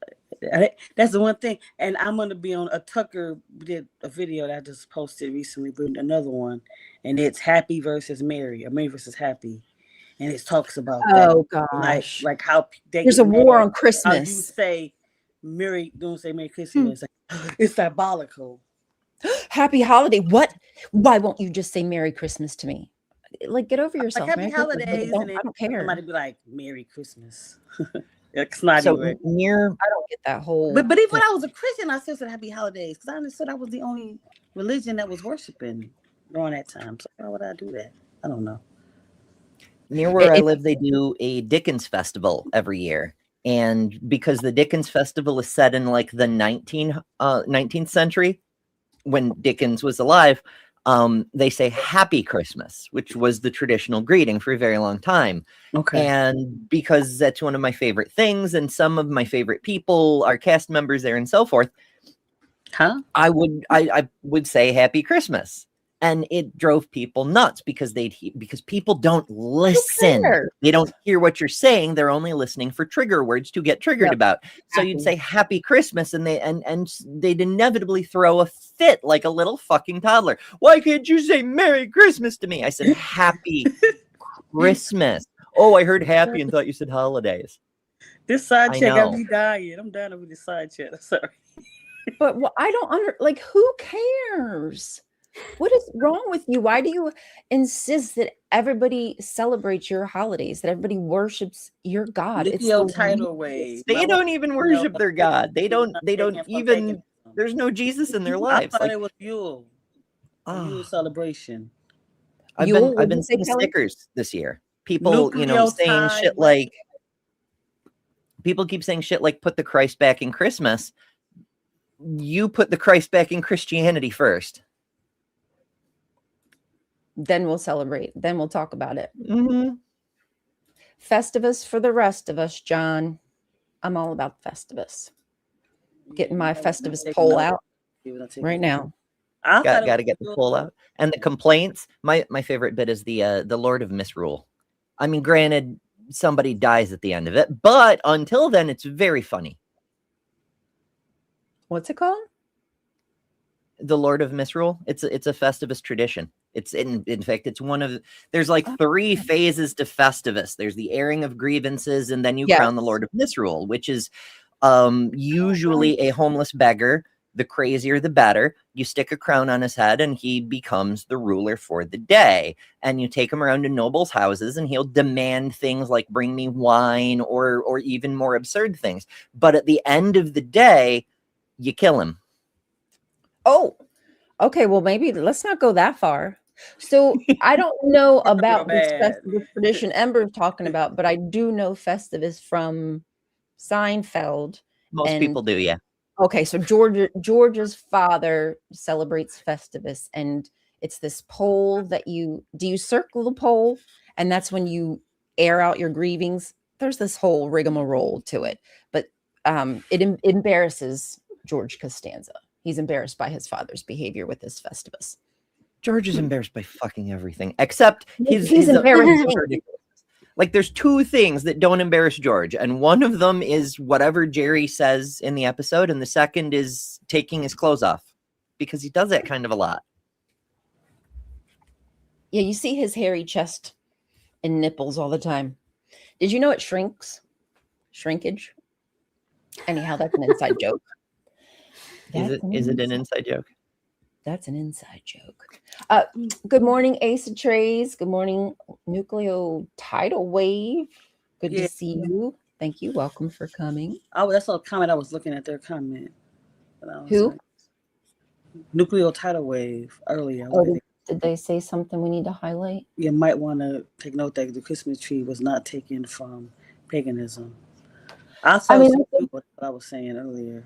That's the one thing. And I'm gonna be on Tucker did a video that I just posted recently, but another one, and it's happy versus Mary, or Mary versus happy, and it talks about Oh that, gosh. like how There's a war on How you Christmas. say Merry Christmas. It's diabolical. Happy holiday. What? Why won't you just say Merry Christmas to me? Like, get over yourself. Like happy Merry Christmas. holidays, and I don't care. Somebody be like Merry Christmas. It's not So even. near, I don't get that whole. But even when I was a Christian, I still said happy holidays because I understood I was the only religion that was worshiping during that time. So why would I do that? I don't know. near where I live, they do a Dickens festival every year. And because the Dickens festival is set in like the 19th century, when Dickens was alive, they say Happy Christmas, which was the traditional greeting for a very long time. Okay. And because that's one of my favorite things, and some of my favorite people are cast members there and so forth, I would say Happy Christmas. And it drove people nuts because people don't listen. They don't hear what you're saying. They're only listening for trigger words to get triggered about. So you'd say Happy Christmas, and they'd inevitably throw a fit like a little fucking toddler. Why can't you say Merry Christmas to me? I said Happy Christmas. Oh, I heard happy and thought you said holidays. This side check got know. me dying. I'm dying over this side check. Sorry. But I don't who cares? What is wrong with you? Why do you insist that everybody celebrates your holidays, that everybody worships your God? Look It's your the title way. They don't even worship their God. They don't even, there's no Jesus in their lives. I thought Like, it was Yule. A Yule celebration. I've Yule, been what'd you say, seeing Kelly? stickers this year. People, saying shit like, people keep saying shit like, put the Christ back in Christmas. You put the Christ back in Christianity first. Then we'll celebrate. Then we'll talk about it. Mm-hmm. Festivus for the rest of us, John. I'm all about Festivus. Getting my Festivus poll out right now. Got to get the poll out. And the complaints. My favorite bit is the Lord of Misrule. I mean, granted, somebody dies at the end of it, but until then, it's very funny. What's it called? The Lord of Misrule. It's a Festivus tradition. It's in fact, it's one of there's like 3 phases to Festivus. There's the airing of grievances, and then you crown the Lord of Misrule, which is usually a homeless beggar. The crazier, the better. You stick a crown on his head, and he becomes the ruler for the day. And you take him around to nobles' houses, and he'll demand things like bring me wine or even more absurd things. But at the end of the day, you kill him. Oh, okay. Well, maybe let's not go that far. So I don't know about this Festivus tradition Ember's talking about, but I do know Festivus from Seinfeld. Most people do, yeah. Okay, so George's father celebrates Festivus, and it's this pole that you circle the pole, and that's when you air out your grievings. There's this whole rigmarole to it, but it embarrasses George Costanza. He's embarrassed by his father's behavior with this Festivus. George is embarrassed by fucking everything, except he's embarrassed. Like, there's 2 things that don't embarrass George, and one of them is whatever Jerry says in the episode, and the second is taking his clothes off, because he does that kind of a lot. Yeah, you see his hairy chest and nipples all the time. Did you know it shrinks? Shrinkage? Anyhow, that's an inside joke. Is it an inside joke? That's an inside joke. Good morning, Ace of Trays. Good morning, Nucleo Tidal Wave. Good to see you. Thank you. Welcome for coming. Oh, that's a comment I was looking at their comment. Who? Nucleo Tidal Wave earlier. Oh, did they say something we need to highlight? You might want to take note that the Christmas tree was not taken from paganism. What I was saying earlier.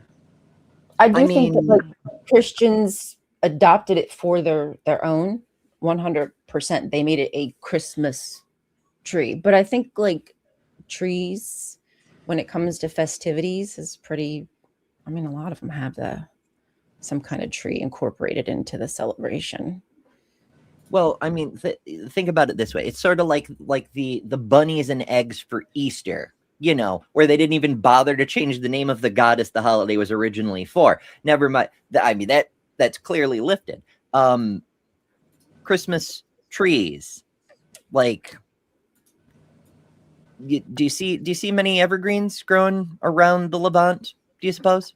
I think that like, Christians adopted it for their own 100%. They made it a Christmas tree. But I think like trees, when it comes to festivities, is pretty, I mean, a lot of them have some kind of tree incorporated into the celebration. Well, I mean, think about it this way. It's sort of like the bunnies and eggs for Easter, where they didn't even bother to change the name of the goddess the holiday was originally for. Never mind. I mean, that's clearly lifted. Christmas trees, like, do you see many evergreens growing around the Levant? Do you suppose?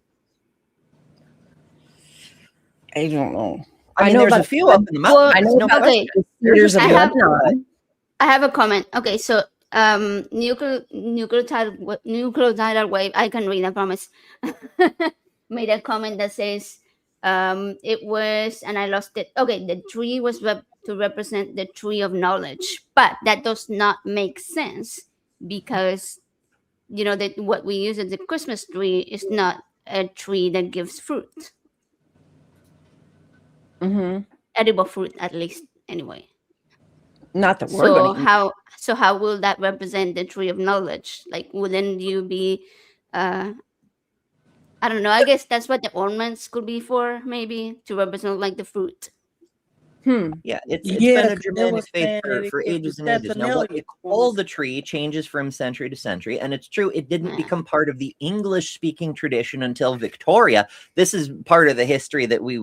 I don't know. I mean, there's a few up in the mountains. I have a comment. Okay, so nucleotidal wave. I can read. I promise. Made a comment that says it was, and I lost it. Okay, the tree was to represent the tree of knowledge, but that does not make sense because that what we use as the Christmas tree is not a tree that gives fruit. Mm-hmm. Edible fruit, at least, anyway. Not that we're how will that represent the tree of knowledge? Like, wouldn't you be I don't know, I guess that's what the ornaments could be for, maybe to represent like the fruit. Yeah, it's Yeah, been a 'cause they Germanic was faith saying that for it ages was and ages. Now, what they familiar. call the tree changes from century to century, and it's true, it didn't become part of the English-speaking tradition until Victoria. This is part of the history that we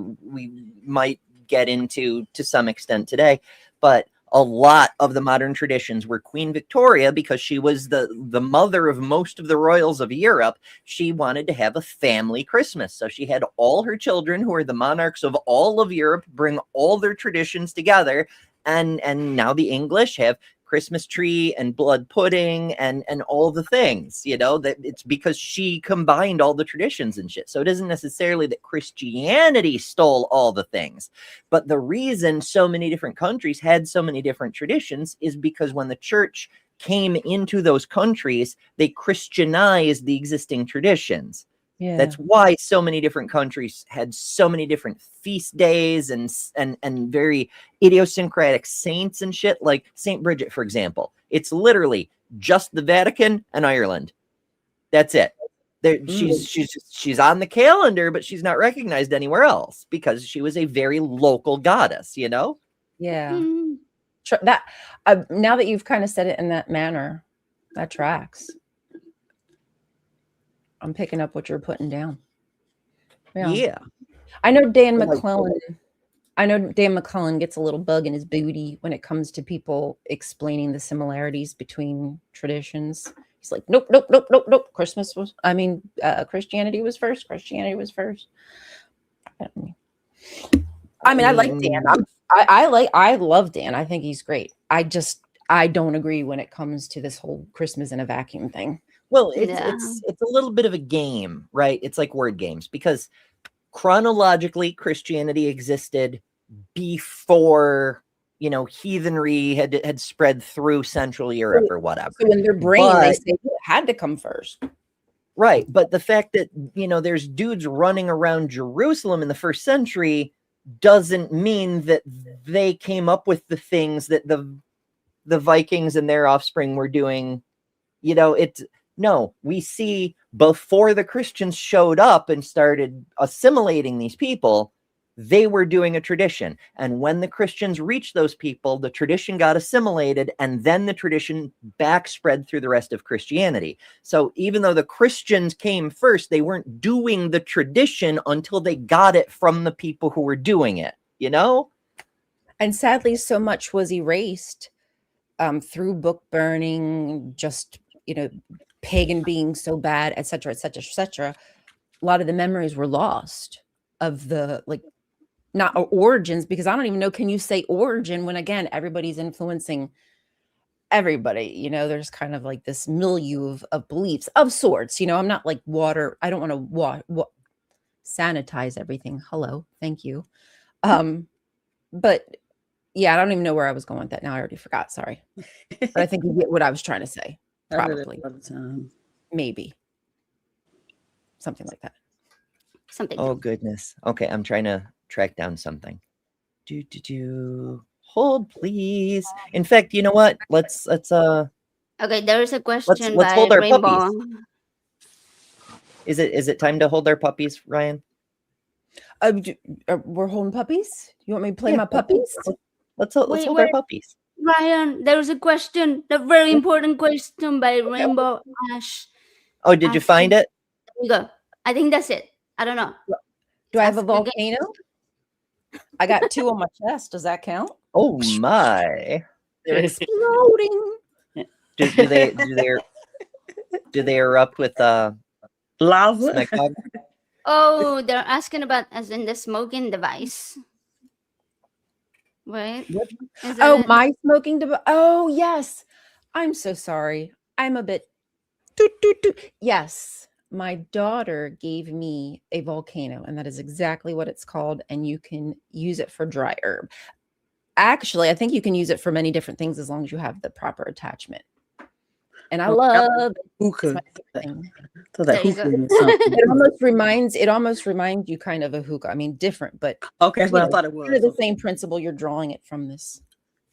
might get into to some extent today, but a lot of the modern traditions were Queen Victoria, because she was the mother of most of the royals of Europe. She wanted to have a family Christmas. So she had all her children, who are the monarchs of all of Europe, bring all their traditions together. And now the English have Christmas tree and blood pudding and all the things, that it's because she combined all the traditions and shit. So it isn't necessarily that Christianity stole all the things, but the reason so many different countries had so many different traditions is because when the church came into those countries, they Christianized the existing traditions. Yeah. That's why so many different countries had so many different feast days and very idiosyncratic saints and shit, like Saint Bridget, for example. It's literally just the Vatican and Ireland. That's it. She's on the calendar, but she's not recognized anywhere else because she was a very local goddess, Yeah. Mm. That now that you've kind of said it in that manner, that tracks. I'm picking up what you're putting down. Yeah. I know Dan McClellan. I know Dan McClellan gets a little bug in his booty when it comes to people explaining the similarities between traditions. He's like, nope. Christianity was first. Christianity was first. I mean, I like Dan. I love Dan. I think he's great. I don't agree when it comes to this whole Christmas in a vacuum thing. Well, it's a little bit of a game, right? It's like word games, because chronologically Christianity existed before, heathenry had spread through Central Europe or whatever. So in their brain, they say it had to come first. Right. But the fact that, there's dudes running around Jerusalem in the first century doesn't mean that they came up with the things that the Vikings and their offspring were doing. No, we see before the Christians showed up and started assimilating these people, they were doing a tradition. And when the Christians reached those people, the tradition got assimilated, and then the tradition backspread through the rest of Christianity. So even though the Christians came first, they weren't doing the tradition until they got it from the people who were doing it, And sadly, so much was erased through book burning, just, pagan being so bad, etc., etc., etc. A lot of the memories were lost of the not origins, because I don't even know, can you say origin when, again, everybody's influencing everybody? There's kind of like this milieu of beliefs of sorts. I'm not like water. I don't want to sanitize everything. Hello, thank you. But yeah, I don't even know where I was going with that now. I already forgot. Sorry, but I think you get what I was trying to say. Probably, maybe something like that. Something. Oh goodness. Okay, I'm trying to track down something. Hold, please. In fact, you know what? Let's Okay, there is a question let's by hold our Rainbow. puppies. Is it time to hold our puppies, Ryan? We're holding puppies. You want me to play my puppies? Let's hold our puppies. Ryan, there is a question, a very important question by Rainbow Ash. Oh, did you find it? There you go. I think that's it. I don't know. Do I have a volcano? I got 2 on my chest. Does that count? Oh my! They're exploding. Do they erupt with lava? Oh, they're asking about as in the smoking device. Right? Oh, my smoking device. Oh, yes. I'm so sorry. I'm a bit. Yes. My daughter gave me a volcano, and that is exactly what it's called. And you can use it for dry herb. Actually, I think you can use it for many different things as long as you have the proper attachment. And I love hookah. It almost reminds you kind of a hookah. I mean, different, but okay, that's what I thought it was. Kind of the same principle. You're drawing it from this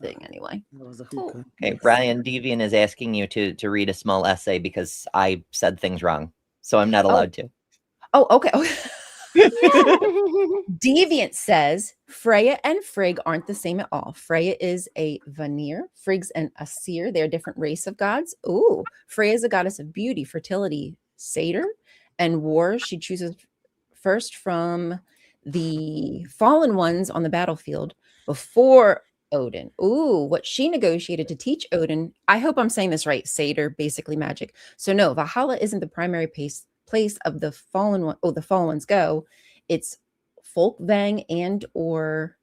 thing anyway. It was a hookah. Okay, Brian Devian is asking you to read a small essay because I said things wrong, so I'm not allowed to. Oh, okay. Deviant says Freya and Frigg aren't the same at all. Freya is a Vanir. Frigg's an Asir. They're a different race of gods. Ooh, Freya is a goddess of beauty, fertility, satyr, and war. She chooses first from the fallen ones on the battlefield before Odin. Ooh, what she negotiated to teach Odin. I hope I'm saying this right. Satyr, basically magic. So no, Valhalla isn't the primary place of the fallen one. Oh, the fallen ones go. It's Folkvang and or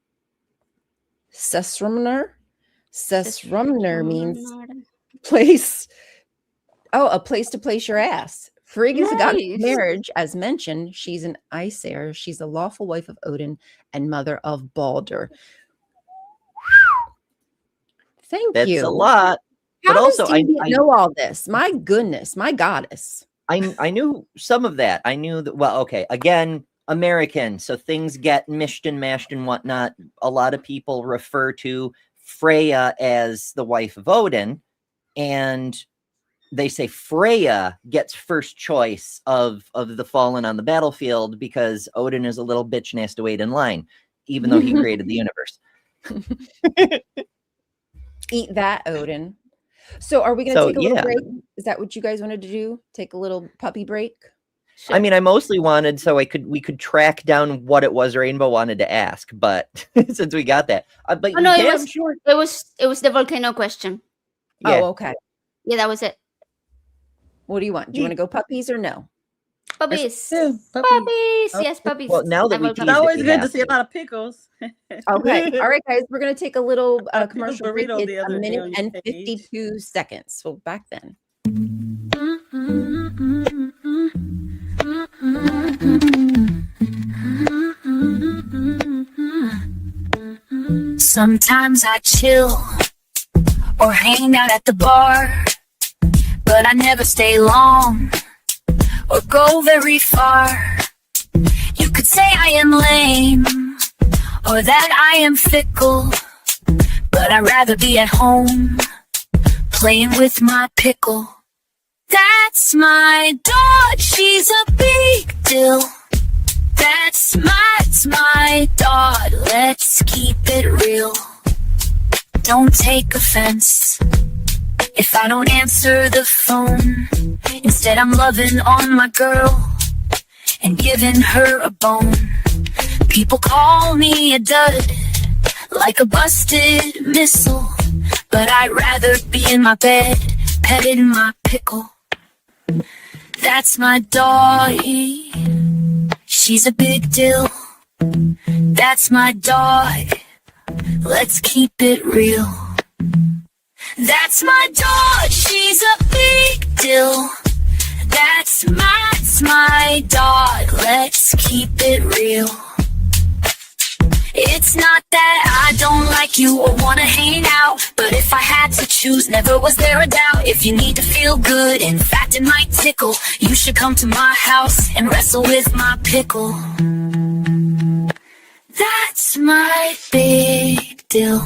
Sesrumner. Sesrumner means place. Oh, a place to place your ass. Frigg is a goddess of marriage, as mentioned. She's an Aesir. She's the lawful wife of Odin and mother of Balder. Thank you. That's a lot. How But also, does Deviant know all this? My goodness, my goddess. I knew some of that. I knew that. Well, okay. Again, American, so things get mished and mashed and whatnot. A lot of people refer to Freya as the wife of Odin, and they say Freya gets first choice of the fallen on the battlefield because Odin is a little bitch and has to wait in line, even though he created the universe. Eat that, Odin. So are we going to take a little break? Is that what you guys wanted to do? Take a little puppy break? I mean, I mostly wanted so we could track down what it was Rainbow wanted to ask, but since we got that, but no, it was the volcano question. Yeah. Oh, okay. Yeah, that was it. What do you want? Do you want to go puppies or no? Puppies. Puppies. Yes, puppies. Well, now that It's always good to see a lot of pickles. Okay. All right, guys. We're going to take a little commercial break. burrito the It's a other day minute on your and page. 52 seconds. So back then. Sometimes I chill or hang out at the bar, but I never stay long or go very far. You could say I am lame or that I am fickle, but I'd rather be at home playing with my pickle. That's my dog, she's a big deal. That's my dog, let's keep it real. Don't take offense if I don't answer the phone. Instead I'm loving on my girl and giving her a bone. People call me a dud, like a busted missile, but I'd rather be in my bed, petting my pickle. That's my doggy, she's a big deal. That's my dog, let's keep it real. That's my dog, she's a big deal. That's my dog, let's keep it real. It's not that I don't like you or wanna hang out, but if I had to choose, never was there a doubt. If you need to feel good, in fact it might tickle, you should come to my house and wrestle with my pickle. That's my big deal.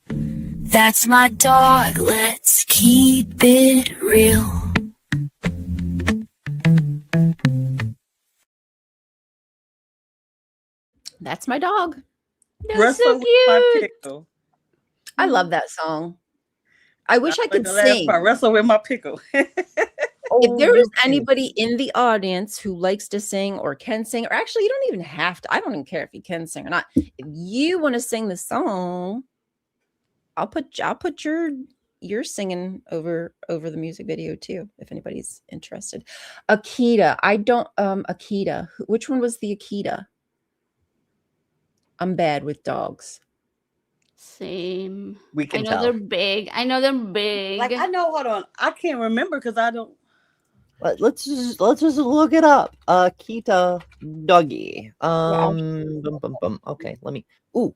That's my dog, let's keep it real. That's my dog. That's so cute. I love that song. I wish I could sing. Wrestle with my pickle. If there is anybody in the audience who likes to sing or can sing, or actually you don't even have to, I don't even care if you can sing or not. If you want to sing the song, I'll put your singing over the music video too, if anybody's interested. Akita. Akita. Which one was the Akita? I'm bad with dogs. Same. We can I know tell. they're big. Like I know. Hold on, I can't remember because I don't. Let's just look it up. Kita doggy. Okay, let me. Ooh.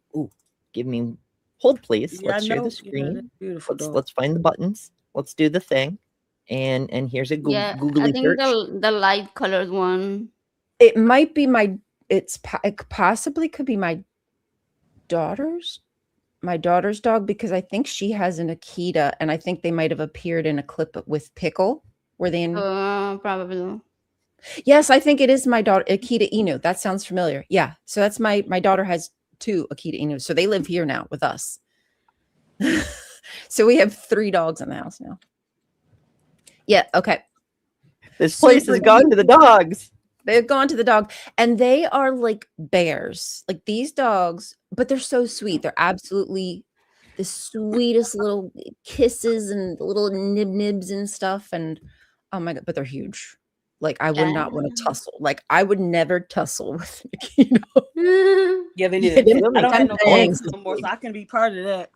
Give me. Hold, please. Yeah, Let's I share know. the screen. That's beautiful. Let's find the buttons. Let's do the thing. And here's a Yeah, googly I think search. the light colored one. It might be it possibly could be my daughter's dog, because I think she has an Akita, and I think they might have appeared in a clip with Pickle. Were they in? Probably. Yes, I think it is my daughter, Akita Inu. That sounds familiar. Yeah. So that's my daughter has 2 Akita Inu. So they live here now with us. So we have 3 dogs in the house now. Yeah. Okay. This place has gone to the dogs. They've gone to the dog, and they are like bears, like these dogs, but they're so sweet. They're absolutely the sweetest little kisses and little nibs and stuff. And oh my God, but they're huge. Like I would not want to tussle. Like I would never tussle with Nikito. Yeah, they need Yeah, it. I don't have no thanks. cats no more, so I can be part of that.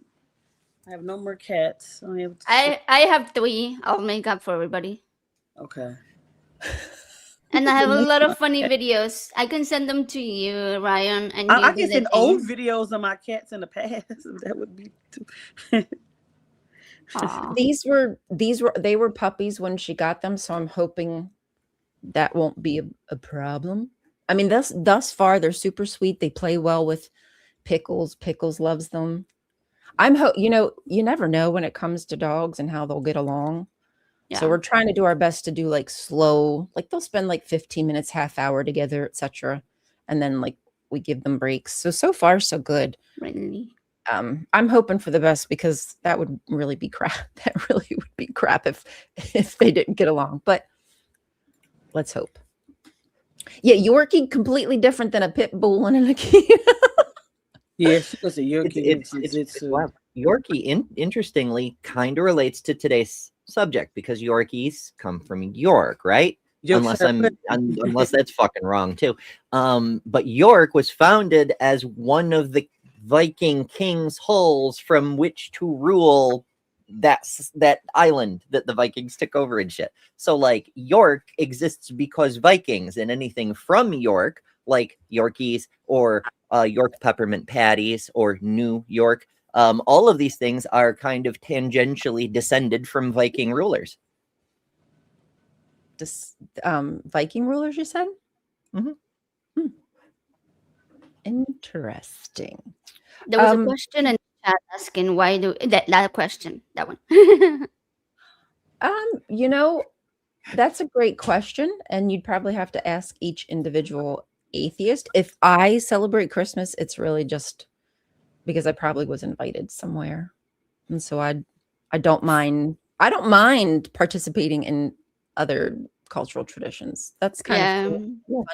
I have no more cats. I have 3. I'll make up for everybody. Okay. And I have a lot of funny videos. I can send them to you, Ryan. And I you can do send the old thing. videos of my cats in the past. That would be too. Aw. They were puppies when she got them, so I'm hoping that won't be a problem. I mean, thus far they're super sweet. They play well with Pickles. Pickles loves them. You never know when it comes to dogs and how they'll get along. So we're trying to do our best to do like slow, like they'll spend like 15 minutes, half hour together, etc. And then like we give them breaks. So far so good. Really? I'm hoping for the best because that would really be crap. That really would be crap if they didn't get along. But let's hope. Yeah, Yorkie completely different than a pit bull and an Akita. Yes, it's a Yorkie. It's wow. Yorkie, interestingly, kind of relates to today's subject because Yorkies come from York, right? Unless that's fucking wrong too. But York was founded as one of the Viking kings' hulls from which to rule that island that the Vikings took over and shit. So like York exists because Vikings, and anything from York, like Yorkies or York peppermint patties or New York, all of these things are kind of tangentially descended from Viking rulers. Viking rulers, you said? Mm-hmm. Interesting. There was a question in the chat asking why do that question, that one. That's a great question, and you'd probably have to ask each individual atheist. If I celebrate Christmas, it's really just because I probably was invited somewhere, and so I don't mind. I don't mind participating in other cultural traditions. That's kind of cool.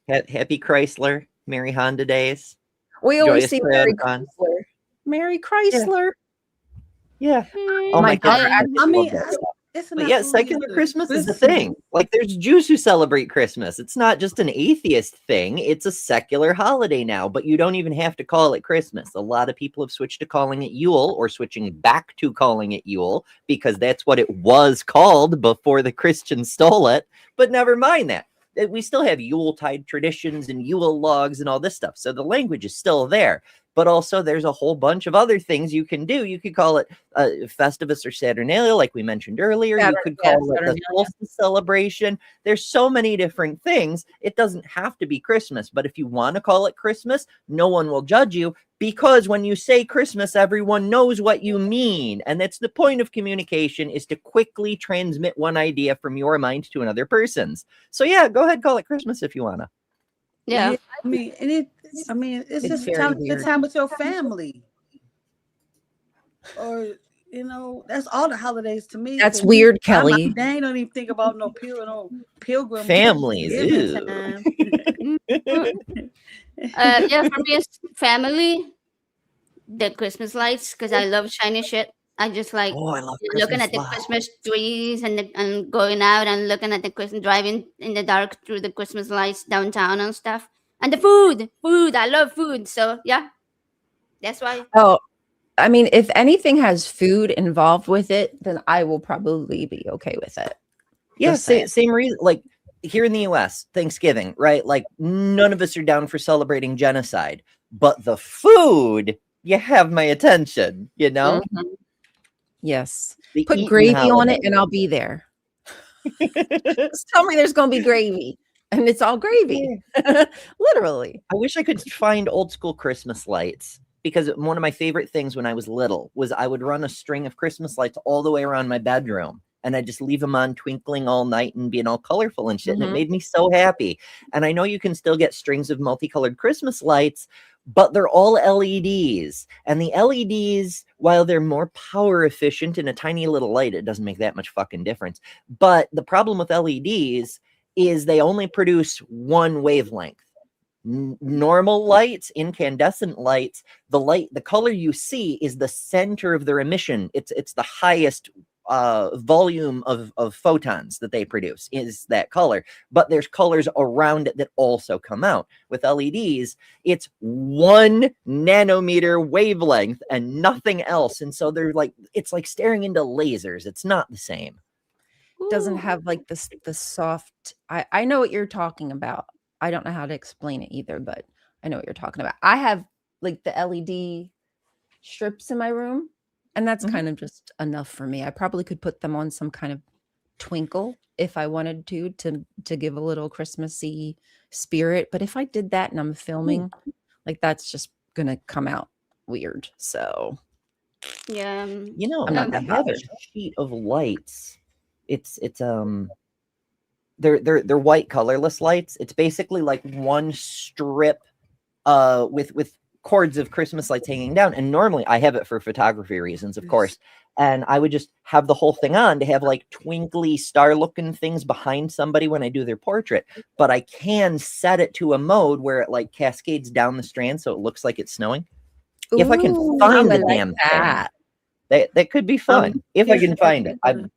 Happy Chrysler, Merry Honda days. We always Joyous see Merry Toyota. Chrysler. Merry Chrysler. Yeah. Oh my God. But yeah, secular Christmas is a thing. Like there's Jews who celebrate Christmas. It's not just an atheist thing. It's a secular holiday now, but you don't even have to call it Christmas. A lot of people have switched to calling it Yule or switching back to calling it Yule because that's what it was called before the Christians stole it. But never mind that. We still have Yuletide traditions and Yule logs and all this stuff. So the language is still there. But also there's a whole bunch of other things you can do. You could call it Festivus or Saturnalia, like we mentioned earlier. You could call it the Solstice celebration. There's so many different things. It doesn't have to be Christmas. But if you want to call it Christmas, no one will judge you because when you say Christmas, everyone knows what you mean. And that's the point of communication, is to quickly transmit one idea from your mind to another person's. So yeah, go ahead, call it Christmas if you want to. Yeah. It's just time with your family. Or, that's all the holidays to me. That's weird, Kelly. They don't even think about no pilgrim families. Yeah, for me it's family, the Christmas lights, because I love shiny shit. I just like I love looking at the Christmas trees and going out and looking at the Christmas, driving in the dark through the Christmas lights downtown and stuff. And the food, I love food. So yeah, that's why. Oh, I mean, if anything has food involved with it, then I will probably be okay with it. Yeah, same reason. Like here in the US, Thanksgiving, right? Like none of us are down for celebrating genocide, but the food, you have my attention, Mm-hmm. Yes. The Put eating gravy on holiday. it and I'll be there. Just tell me there's going to be gravy. And it's all gravy. Literally. I wish I could find old school Christmas lights, because one of my favorite things when I was little was I would run a string of Christmas lights all the way around my bedroom. And I just leave them on twinkling all night and being all colorful and shit. And it made me so happy. And I know you can still get strings of multicolored Christmas lights, but they're all LEDs. And the LEDs, while they're more power efficient in a tiny little light, it doesn't make that much fucking difference. But the problem with LEDs is they only produce one wavelength. Normal lights, incandescent lights, the color you see is the center of their emission. It's the highest volume of photons that they produce is that color, but there's colors around it that also come out. With LEDs, it's 1 nanometer wavelength and nothing else, and so they're like, it's like staring into lasers. It's not the same. Doesn't have like the soft. I know what you're talking about. I don't know how to explain it either, but I know what you're talking about. I have like the LED strips in my room, and that's kind of just enough for me. I probably could put them on some kind of twinkle if I wanted to give a little Christmassy spirit. But if I did that and I'm filming, like that's just gonna come out weird. So Yeah. You know, I'm not I that have a bothered. sheet of lights. It's they're white colorless lights. It's basically like one strip with cords of Christmas lights hanging down. And normally I have it for photography reasons, of course. And I would just have the whole thing on to have like twinkly star looking things behind somebody when I do their portrait. But I can set it to a mode where it like cascades down the strand so it looks like it's snowing. If I can Ooh, find I the like damn that. thing, that could be fun. If I here's can find it. the-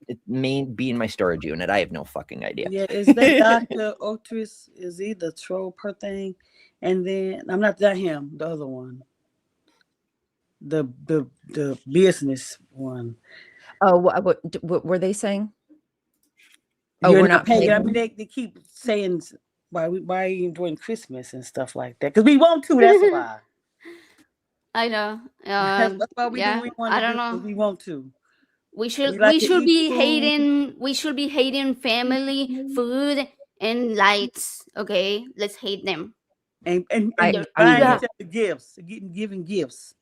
It may be in my storage unit. I have no fucking idea. Yeah, is that Dr. Otis? Is he the troll per thing? And then I'm not that him, the other one. The business one. Oh, what were they saying? Oh, You're we're not not paying. I paying. mean, they keep saying why are you enjoying Christmas and stuff like that? Because we want to. That's why. I know. That's why we do Yeah, what we want I to don't do. 'Cause know. we want to. We should like we to should eat be food. hating family, food, and lights. Okay, let's hate them. And Either buying either. each other gifts, giving gifts.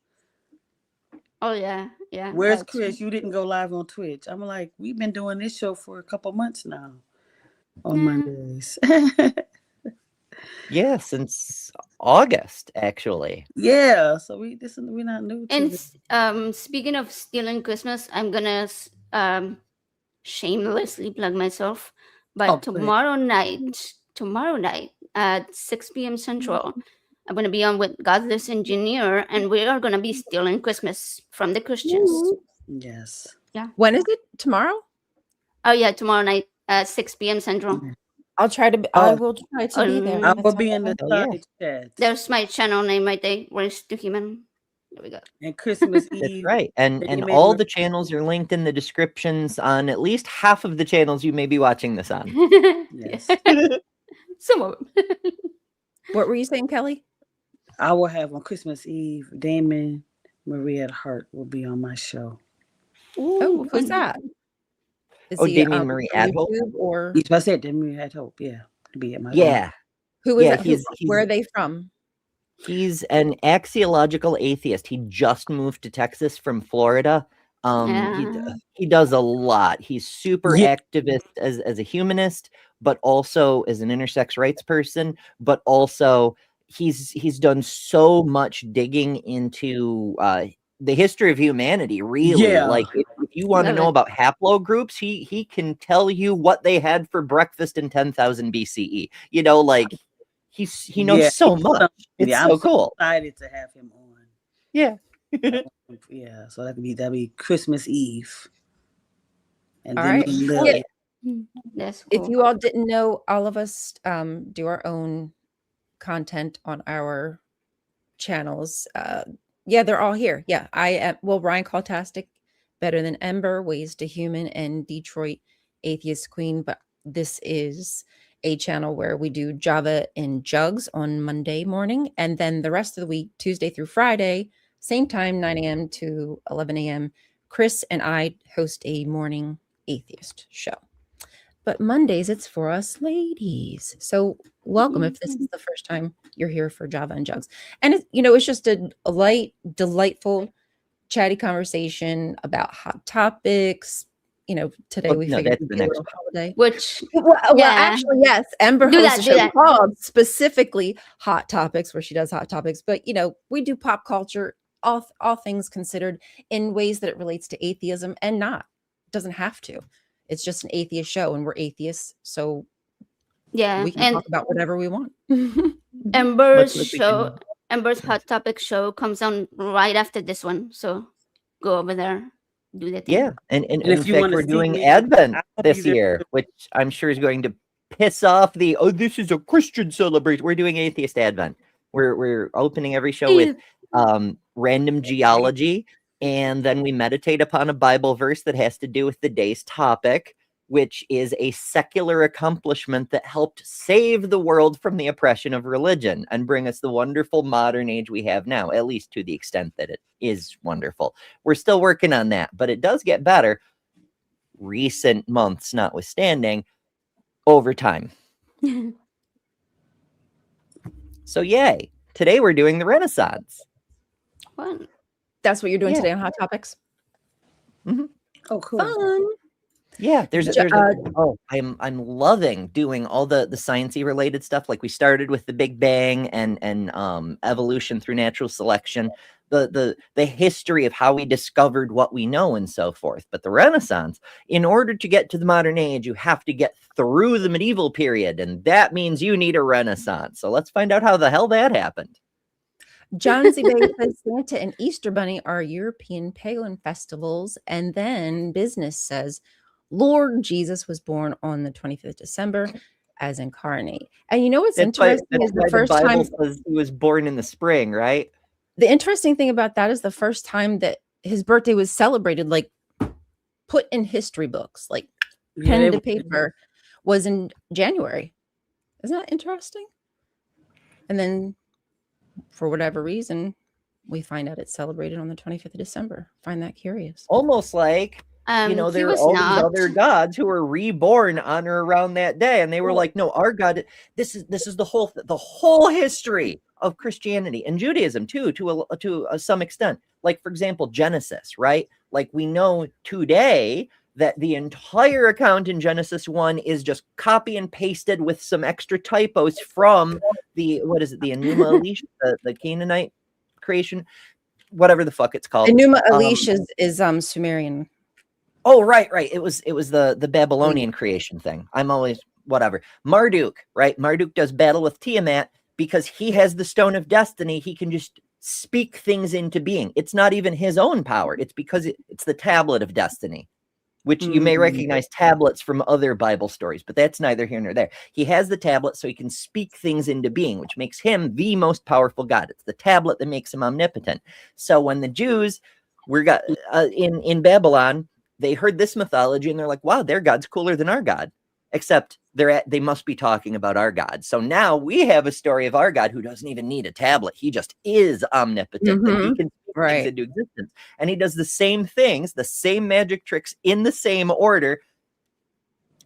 Oh yeah, yeah. Where's That's Chris? You didn't go live on Twitch. I'm like, we've been doing this show for a couple months now on Mondays. Yeah, since August, actually. Yeah, so we're not new to And this. speaking of stealing Christmas, I'm gonna shamelessly plug myself. But Oh, go ahead. tomorrow night at 6 p.m. Central, I'm gonna be on with Godless Engineer, and we are gonna be stealing Christmas from the Christians. Yes. Yeah. When is it? Tomorrow? Oh yeah, tomorrow night at 6 p.m. Central. I'll try to. I will try to be there. I That's will all be in the I have. side chat. There's my channel name right there. Where's the human? There we go. And Christmas That's Eve. right. And Amen. all the channels are linked in the descriptions on at least half of the channels you may be watching this on. Yes. Some of them. What were you saying, Kelly? I will have on Christmas Eve, Damon Maria Hart will be on my show. Oh, who's that? Is Oh, he Damien Marie on Adhope? YouTube or Yes, I said Damon Maria Hope. Yeah, to be at my Yeah. who is Yeah, it? Where are they from? He's an axiological atheist. He just moved to Texas from Florida. He does a lot. He's super activist as a humanist, but also as an intersex rights person, but also he's done so much digging into the history of humanity, really. Yeah. Like if you want to know about haplogroups, he can tell you what they had for breakfast in 10,000 BCE. You know, like he knows so much. It's Yeah, so I'm cool. excited to have him on. Yeah. Yeah, so that'd be Christmas Eve. And All then right. Lily. That's cool. If you all didn't know, all of us do our own content on our channels. Yeah, they're all here. Yeah, I am. Well, Ryan Caltastic, Better Than Ember, Ways to Human, and Detroit Atheist Queen. But this is a channel where we do Java N Jugs on Monday morning, and then the rest of the week, Tuesday through Friday, same time, 9 a.m. to 11 a.m. Chris and I host a morning atheist show. But Mondays, it's for us ladies. So welcome if this is the first time you're here for Java N Jugs. And, it's just a light, delightful, chatty conversation about hot topics, today we no, figured that's we'd the do a next little holiday. Which, Well, yeah, actually, yes. Ember do hosts that, a do show that. called specifically Hot Topics, where she does hot topics. But we do pop culture, all things considered, in ways that it relates to atheism and not. It doesn't have to. It's just an atheist show, and we're atheists, so Yeah, we can and talk about whatever we want. Ember's Much like we show, can- Ember's Hot Topic show comes on right after this one. So go over there, do the thing. Yeah, and And in if you fact, wanna we're see doing me, Advent I'll be this there. year, which I'm sure is going to piss off this is a Christian celebration. We're doing Atheist Advent. We're opening every show with random geology, and then we meditate upon a Bible verse that has to do with the day's topic, which is a secular accomplishment that helped save the world from the oppression of religion and bring us the wonderful modern age we have now, at least to the extent that it is wonderful. We're still working on that, but it does get better, recent months notwithstanding, over time. So yay. Today we're doing the Renaissance. Fun. That's what you're doing Yeah. today on Hot Topics. Oh, cool. Fun. Yeah, Ja- I'm loving doing all the sciencey related stuff. Like we started with the Big Bang and evolution through natural selection, the history of how we discovered what we know and so forth. But the Renaissance, in order to get to the modern age, you have to get through the medieval period, and that means you need a Renaissance. So let's find out how the hell that happened. John Z. Bay says Santa and Easter Bunny are European pagan festivals. And then Business says Lord Jesus was born on the 25th December as incarnate. And what's interesting is the first Bible time says he was born in the spring, right? the interesting thing about that is the first time that his birthday was celebrated, like put in history books, like pen to paper, was in January. Isn't that interesting? And then for whatever reason, we find out it's celebrated on the 25th of December. Find that curious. Almost like, he there are was all not. these other gods who were reborn on or around that day, and they were like, no, our God. This is the whole history of Christianity and Judaism too, to some extent. Like, for example, Genesis, right? Like, we know today that the entire account in Genesis 1 is just copy and pasted with some extra typos from the Enuma Elish, the Canaanite creation, whatever the fuck it's called. Enuma Elish is Sumerian. Oh, right. It was the Babylonian creation thing. I'm always whatever. Marduk, right? Marduk does battle with Tiamat because he has the Stone of Destiny. He can just speak things into being. It's not even his own power. It's because it's the Tablet of Destiny, which you may recognize tablets from other Bible stories, but that's neither here nor there. He has the tablet so he can speak things into being, which makes him the most powerful God. It's the tablet that makes him omnipotent. So when the Jews in Babylon, they heard this mythology and they're like, wow, their God's cooler than our God, except they must be talking about our God. So now we have a story of our God who doesn't even need a tablet. He just is omnipotent and he can speak things into existence. And he does the same things, the same magic tricks in the same order.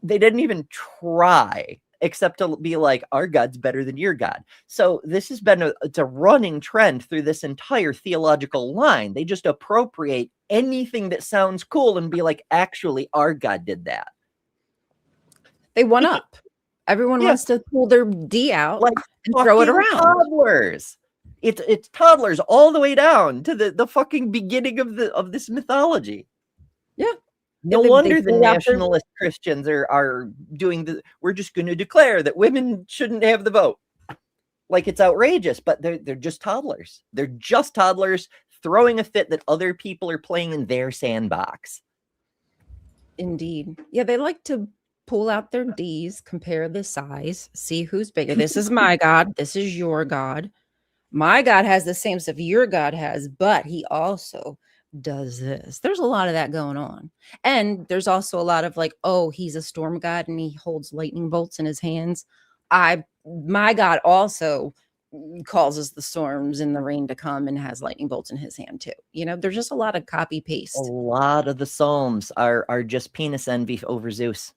They didn't even try except to be like, our God's better than your God. So this has been it's a running trend through this entire theological line. They just appropriate anything that sounds cool and be like, actually, our God did that. They one up. Everyone wants to pull their D out like and throw it around. Toddlers. It's toddlers all the way down to the fucking beginning of this mythology. Yeah. No wonder the nationalist Christians are doing we're just going to declare that women shouldn't have the vote. Like, it's outrageous, but they're just toddlers. They're just toddlers throwing a fit that other people are playing in their sandbox. Indeed. Yeah, they like to pull out their D's, compare the size, see who's bigger. This is my God. This is your God. My God has the same stuff your God has, but he also does this. There's a lot of that going on. And there's also a lot of like, oh, he's a storm god and he holds lightning bolts in his hands. My God also causes the storms and the rain to come and has lightning bolts in his hand too. There's just a lot of copy paste. A lot of the Psalms are just penis envy over Zeus.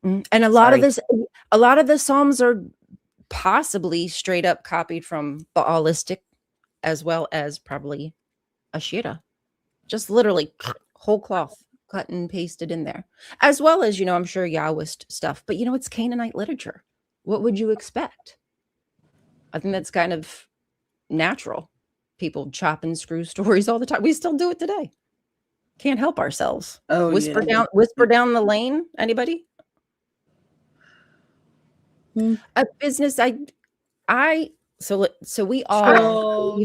And a lot of the Psalms are possibly straight up copied from Baalistic, as well as probably Ashera. Just literally whole cloth cut and pasted in there, as well as, I'm sure Yahwist stuff, but it's Canaanite literature. What would you expect? I think that's kind of natural. People chop and screw stories all the time. We still do it today. Can't help ourselves. Oh, Whisper yeah. down the lane. Anybody? A business. So we all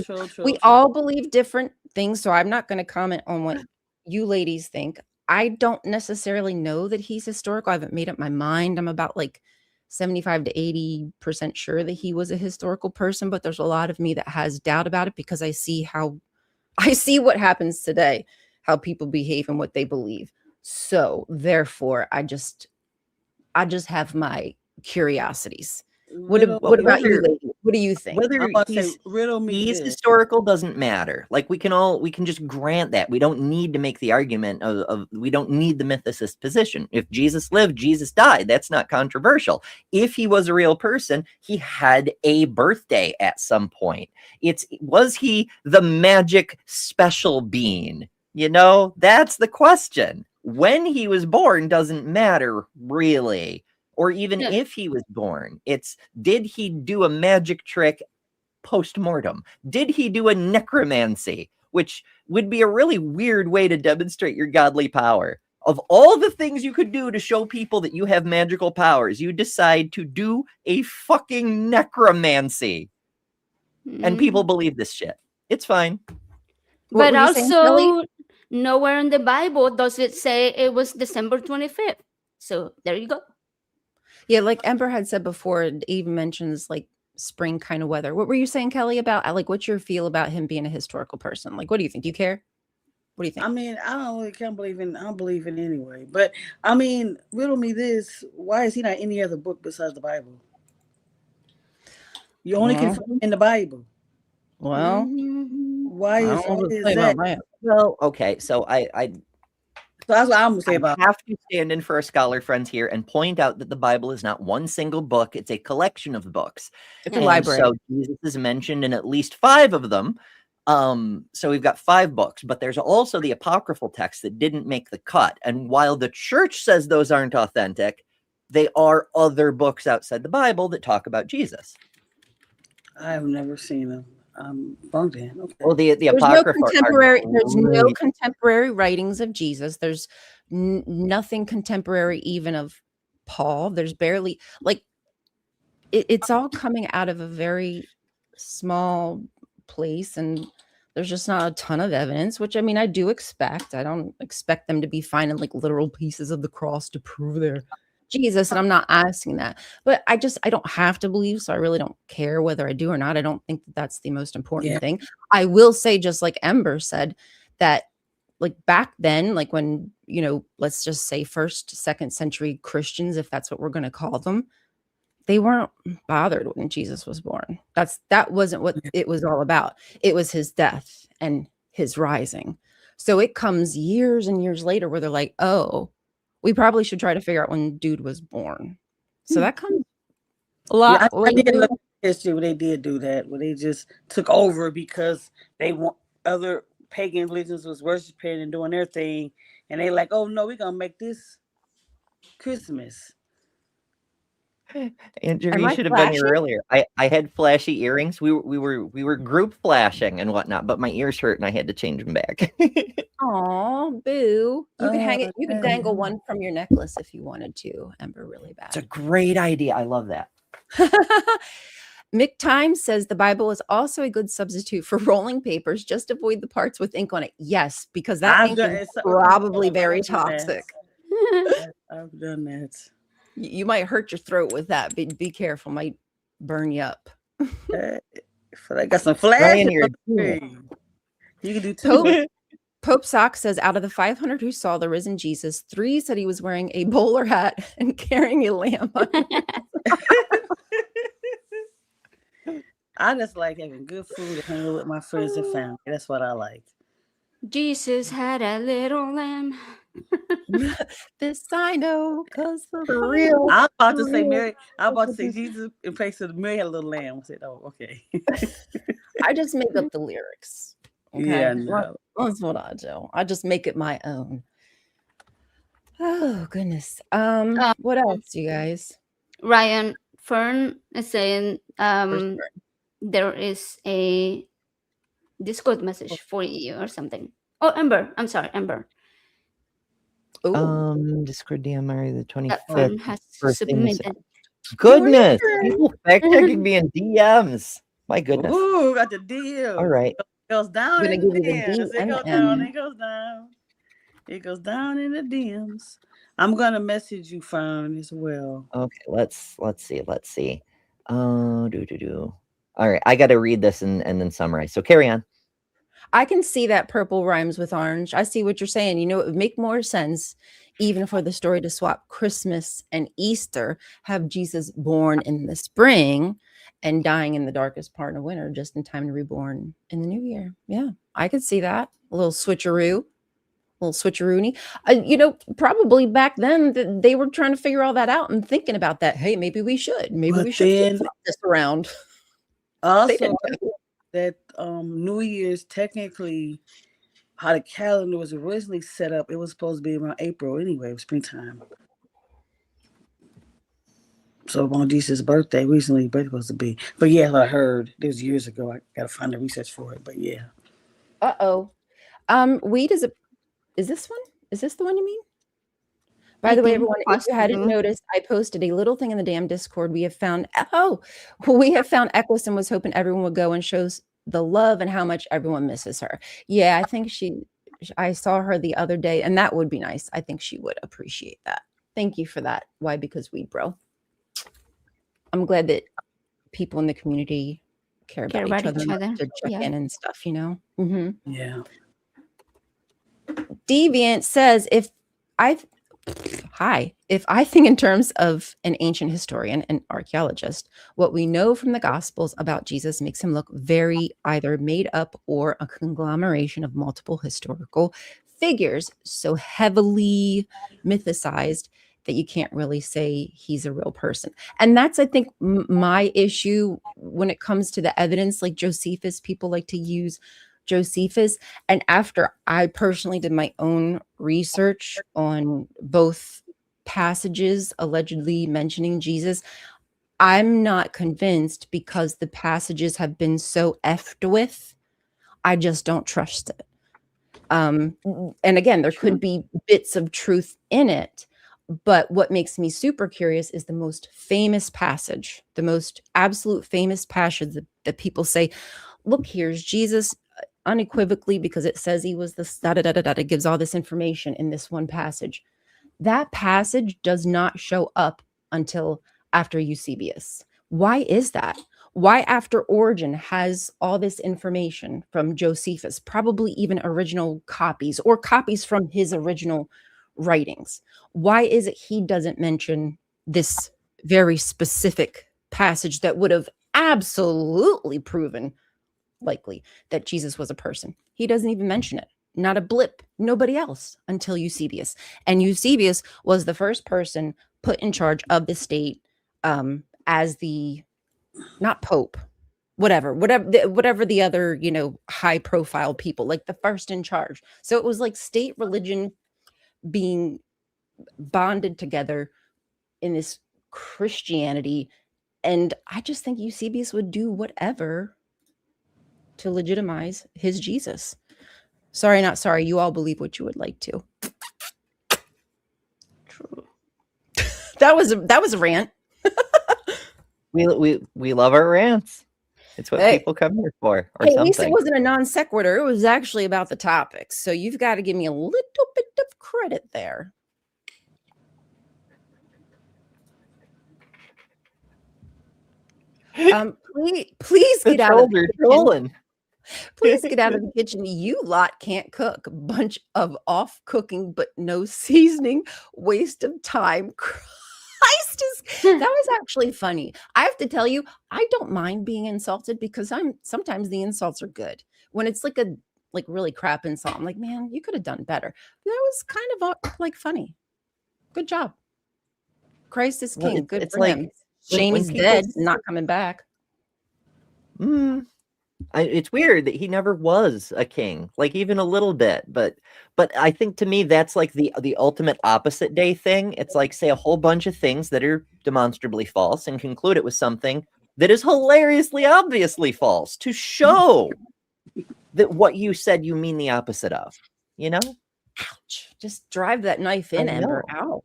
all believe different things. So I'm not going to comment on what you ladies think. I don't necessarily know that he's historical. I haven't made up my mind. I'm about like 75 to 80% sure that he was a historical person, but there's a lot of me that has doubt about it because I see what happens today, how people behave and what they believe. So therefore, I just have my curiosities. What about you, lady? What do you think? Whether he's historical doesn't matter. Like we can just grant that. We don't need to make the argument of we don't need the mythicist position. If Jesus lived, Jesus died. That's not controversial. If he was a real person, he had a birthday at some point. Was he the magic special being? That's the question. When he was born doesn't matter really. Or even if he was born, did he do a magic trick post-mortem? Did he do a necromancy, which would be a really weird way to demonstrate your godly power? Of all the things you could do to show people that you have magical powers, you decide to do a fucking necromancy. And people believe this shit. It's fine. But also, nowhere in the Bible does it say it was December 25th. So there you go. Yeah, like Ember had said before, it even mentions like spring kind of weather. What were you saying, Kelly, about what's your feel about him being a historical person? Like, what do you think? Do you care? What do you think? I mean, I don't believe in anyway. But I mean, riddle me this: why is he not any other book besides the Bible? You only can find him in the Bible. Well, why is that? Well, okay, so So that's what I'm gonna say about. I have to stand in for our scholar friends here and point out that the Bible is not one single book; it's a collection of books. It's a library. So Jesus is mentioned in at least 5 of them. So we've got 5 books, but there's also the apocryphal text that didn't make the cut. And while the church says those aren't authentic, they are other books outside the Bible that talk about Jesus. I've never seen them. Okay. Well, the there's apocrypha there's no contemporary writings of Jesus. There's nothing contemporary even of Paul. There's barely it's all coming out of a very small place, and there's just not a ton of evidence, which I mean I do expect. I don't expect them to be finding like literal pieces of the cross to prove they're Jesus, and I'm not asking that, but I don't have to believe, so I really don't care whether I do or not. I don't think that that's the most important thing. I will say, just like Ember said, that like back then, like when, let's just say 1st, 2nd century Christians, if that's what we're going to call them, they weren't bothered when Jesus was born. That wasn't what it was all about. It was his death and his rising. So it comes years and years later where they're like, oh, we probably should try to figure out when dude was born. So that comes a lot. I did look at history where they did do that, where they just took over because they want other pagan religions was worshiping and doing their thing, and they like, oh no, we're gonna make this Christmas. Andrew, you should have been here earlier. I had flashy earrings. We were group flashing and whatnot, but my ears hurt and I had to change them back. Oh, boo! You can hang it. You can dangle one from your necklace if you wanted to, Ember. Really bad. It's a great idea. I love that. Mick Times says the Bible is also a good substitute for rolling papers. Just avoid the parts with ink on it. Yes, because that ink is probably very toxic. I've done that. You might hurt your throat with that. Be careful. Might burn you up. I got some flash. You can do two. Pope Sock says, out of the 500 who saw the risen Jesus, 3 said he was wearing a bowler hat and carrying a lamb. I just like having good food and hanging with my friends and family. That's what I like. Jesus had a little lamb. This I know, because for real. I'm about to say Mary. I'm about to say Jesus in place of Mary had a little lamb. I said, oh, okay. I just make up the lyrics. Okay? Yeah, no. That's what I do. I just make it my own. Oh goodness. Um, What else, you guys? Ryan Fern is saying there is a Discord message for you or something. Oh, Ember. I'm sorry, Ember. Discord DMR the That 25th. Fern has First thing to say. submitted. Goodness, people fact checking me in DMs. My goodness. Ooh, got the deal. All right. It goes down Gonna in give the you the DMs. It goes DMM. down. It goes down. It goes down in the DMs. I'm gonna message you, Fern, as well. Okay, let's see. All right, I got to read this and then summarize. So carry on. I can see that purple rhymes with orange. I see what you're saying. You know, it would make more sense even for the story to swap Christmas and Easter, have Jesus born in the spring and dying in the darkest part of winter, just in time to reborn in the new year. Yeah, I could see that. A little switcheroo. Little switcheroony. You know, probably back then they were trying to figure all that out and thinking about that. Hey, maybe we should. Maybe we should flip this around. Also, that New Year's technically, how the calendar was originally set up, it was supposed to be around April anyway, springtime. So on Jesus' birthday, recently, it's supposed to be. But yeah, I heard this was years ago. I gotta find the research for it. But yeah. Weed is this one? Is this the one you mean? By the way, everyone, if you hadn't noticed, I posted a little thing in the damn Discord. We have found Equus and was hoping everyone would go and show the love and how much everyone misses her. Yeah, I think I saw her the other day, and that would be nice. I think she would appreciate that. Thank you for that. Why? Because weed, bro. I'm glad that people in the community care about each other. To check in and stuff, you know? Mm-hmm. Yeah. Deviant says, if I think in terms of an ancient historian and archaeologist, what we know from the Gospels about Jesus makes him look very either made up or a conglomeration of multiple historical figures, so heavily mythicized that you can't really say he's a real person. And that's, I think, my issue when it comes to the evidence. Like Josephus, people like to use Josephus. And after I personally did my own research on both passages allegedly mentioning Jesus, I'm not convinced, because the passages have been so effed with. I just don't trust it. And again, there could be bits of truth in it. But what makes me super curious is the most famous passage, the most absolute famous passage that people say, look, here's Jesus unequivocally, because it says he was the da-da-da-da-da. It gives all this information in this one passage. That passage does not show up until after Eusebius. Why is that? Why after Origen has all this information from Josephus, probably even original copies or copies from his original writings? Why is it he doesn't mention this very specific passage that would have absolutely proven likely that Jesus was a person? He doesn't even mention it. Not a blip. Nobody else until Eusebius. And Eusebius was the first person put in charge of the state as the, not pope, whatever the other, you know, high profile people, like the first in charge. So it was like state religion being bonded together in this Christianity. And I just think Eusebius would do whatever to legitimize his Jesus. Sorry, not sorry. You all believe what you would like to. True. That was a rant. we love our rants. It's what people come here for, or something. At least it wasn't a non sequitur. It was actually about the topics. So you've got to give me a little bit of credit there. Please get out of the kitchen. Please get out of the kitchen. You lot can't cook. Bunch of off cooking, but no seasoning. Waste of time. Christ, that was actually funny. I have to tell you, I don't mind being insulted, because sometimes the insults are good. When it's like a really crap insult, I'm like, man, you could have done better. That was kind of like funny. Good job. Christ is king. Good for him. Shane is dead, not coming back. It's weird that he never was a king, like even a little bit. But I think to me that's like the ultimate opposite day thing. It's like say a whole bunch of things that are demonstrably false and conclude it with something that is hilariously obviously false to show that what you said you mean the opposite of. You know? Ouch! Just drive that knife in, Ember. Ow.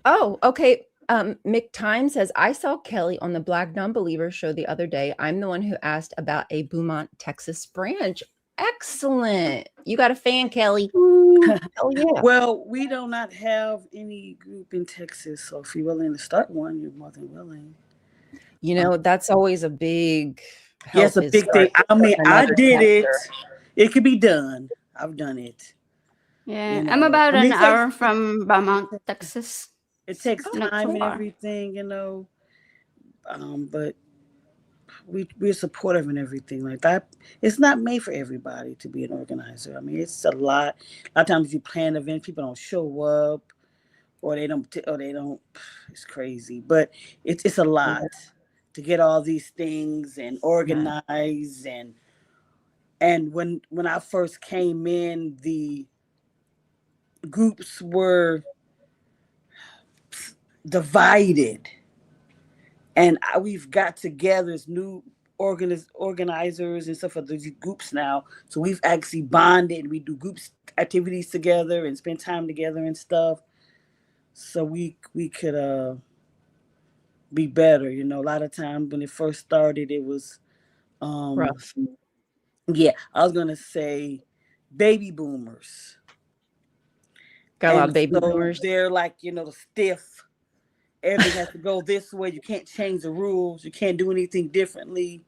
Oh, okay. Mick Time says, I saw Kelly on the Black Non-Believer show the other day. I'm the one who asked about a Beaumont, Texas branch. Excellent. You got a fan, Kelly. Hell yeah. Well, we do not have any group in Texas, so if you're willing to start one, you're more than willing. You know, that's always a big help. Yes, a big thing. I mean, I did it. It could be done. I've done it. Yeah, You know, I'm about I mean, an hour from Beaumont, Texas. It takes Not time so and far. everything, you know. But we're supportive and everything like that. It's not made for everybody to be an organizer. I mean, it's a lot. A lot of times you plan events, people don't show up, or they don't. It's crazy, but it's a lot to get all these things and organize and when I first came in, the groups were divided, and we've got together as new organizers and stuff for these groups now. So we've actually bonded, and we do groups activities together and spend time together and stuff. So we could be better. You know, a lot of times when it first started, it was rough. Yeah, I was gonna say baby boomers. Got a lot of baby boomers. They're like, stiff. Everything has to go this way. You can't change the rules. You can't do anything differently.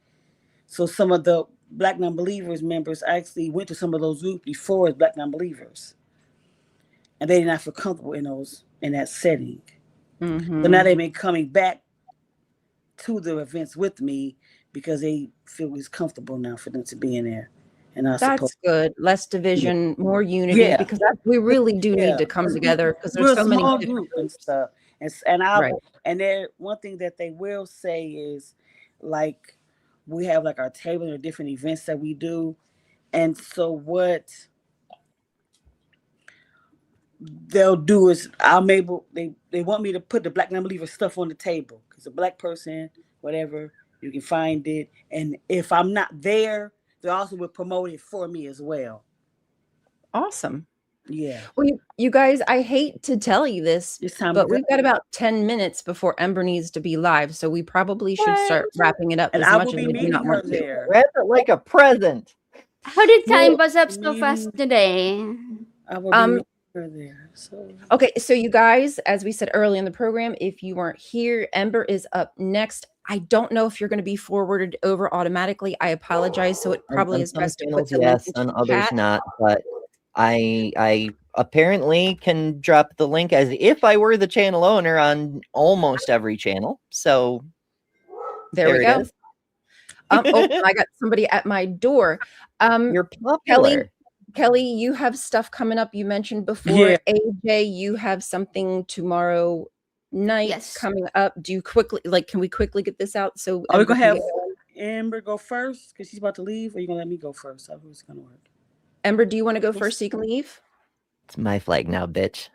So some of the Black Non-Believers members actually went to some of those groups before as Black Non-Believers, and they did not feel comfortable in that setting. Mm-hmm. So now they've been coming back to the events with me because they feel it's comfortable now for them to be in there. And that's good. Less division, more unity, because we really do need to come together because there's so many small different group and stuff. And there, one thing that they will say is, like, we have like our table and different events that we do, and so what they'll do is they want me to put the Black Non-Believer stuff on the table because a Black person, whatever, you can find it, and if I'm not there, they also will promote it for me as well. Awesome. Yeah. Well, you guys, I hate to tell you this, but we've got about 10 minutes before Ember needs to be live, so we probably should start wrapping it up And as I much will as be we do not meeting want her to. there. Wrap it like a present. How did time pass up so fast today? I will be meeting her there. So. Okay, so you guys, as we said early in the program, if you weren't here, Ember is up next. I don't know if you're going to be forwarded over automatically. I apologize. So it probably is best to put the link into on the others chat. not, but I apparently can drop the link as if I were the channel owner on almost every channel. So there we go. Is. I got somebody at my door. You're popular. Kelly, you have stuff coming up. You mentioned before. Yeah. AJ, you have something tomorrow night coming up. Do you can we quickly get this out? So are we gonna have Amber go first because she's about to leave, or are you gonna let me go first? How is it gonna work? Ember, do you want to go first so you can leave? It's my flag now, bitch.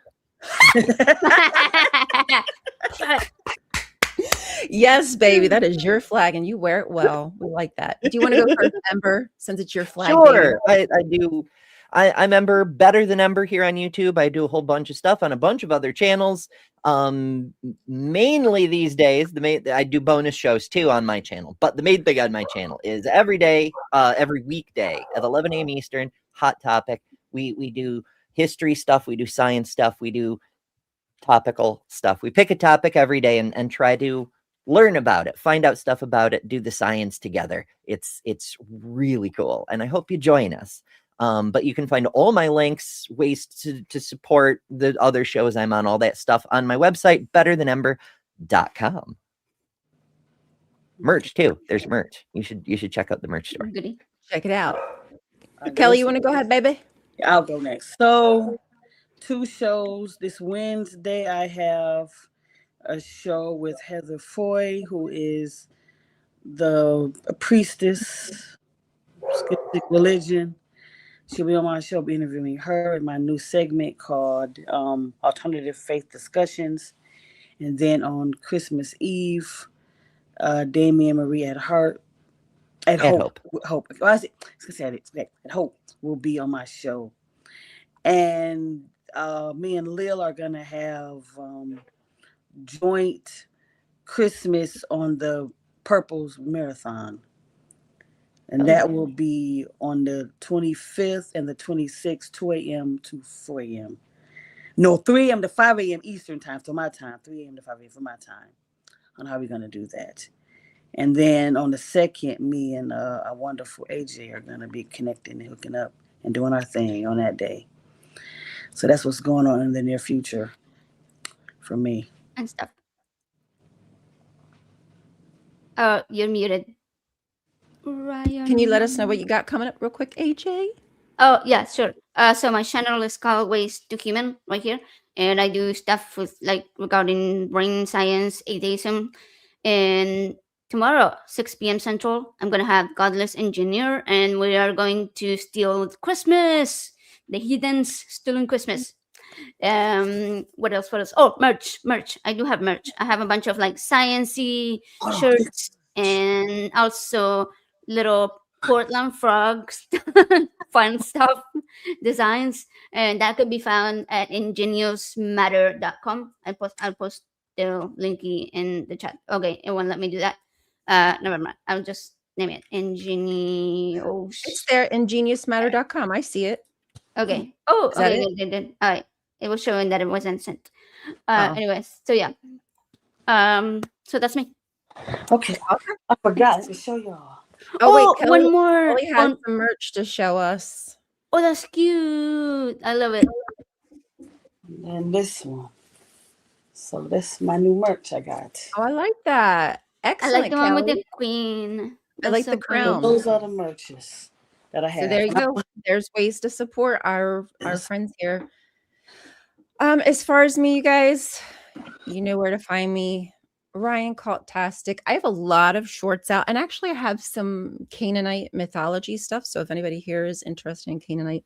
Yes, baby, that is your flag, and you wear it well. We like that. Do you want to go first, Ember, since it's your flag? Sure, I do. I'm Ember, Better Than Ember here on YouTube. I do a whole bunch of stuff on a bunch of other channels. Mainly these days, I do bonus shows too on my channel. But the main thing on my channel is every day, every weekday at 11 a.m. Eastern, Hot Topic. We do history stuff, we do science stuff, we do topical stuff. We pick a topic every day and try to learn about it, find out stuff about it, do the science together. It's really cool, and I hope you join us. But you can find all my links, ways to support the other shows I'm on, all that stuff on my website, betterthanember.com. Merch too. There's merch. You should check out the merch store. Goody. Check it out. Kelly, you want to go ahead, baby? I'll go next. So 2 shows. This Wednesday, I have a show with Heather Foy, who is the priestess, skeptic religion. She'll be on my show, be interviewing her in my new segment called Alternative Faith Discussions. And then on Christmas Eve, Damien Marie at Heart. At Hope. Hope. Well, at Hope will be on my show. And me and Lil are going to have joint Christmas on the Purples Marathon. And that will be on the 25th and the 26th, 2 a.m. to 4 a.m. No, 3 a.m. to 5 a.m. Eastern time, so my time. 3 a.m. to 5 a.m. for my time on how we're going to do that. And then on the 2nd, me and our wonderful AJ are going to be connecting and hooking up and doing our thing on that day. So that's what's going on in the near future for me. And stuff. You're muted. Ryan. Can you let us know what you got coming up real quick, AJ? Oh, yeah, sure. So my channel is called Ways to Human right here. And I do stuff with like regarding brain science, atheism. And tomorrow, 6 p.m. Central, I'm going to have Godless Engineer. And we are going to steal Christmas. The heathens stealing Christmas. What else? Oh, merch. I do have merch. I have a bunch of like science-y shirts and also little Portland frogs, fun stuff, designs, and that could be found at ingeniousmatter.com. I'll post the linky in the chat. Okay, it won't let me do that. Never mind. I'll just name it Ingenious. It's there, ingeniousmatter.com. I see it. Okay. Oh, okay. Good. All right. It was showing that it wasn't sent. Anyways, so yeah. So that's me. Okay. I forgot to show y'all. Oh wait, Kelly, one more. Kelly has some merch to show us. Oh, that's cute. I love it. And this one. So that's my new merch I got. Oh, I like that. Excellent. I like the one with the queen. I like the crown. Those are the merches that I have. So there you go. There's ways to support our friends here. As far as me, you guys, you know where to find me. Ryan Cultastic. I have a lot of shorts out, and actually I have some Canaanite mythology stuff. So if anybody here is interested in Canaanite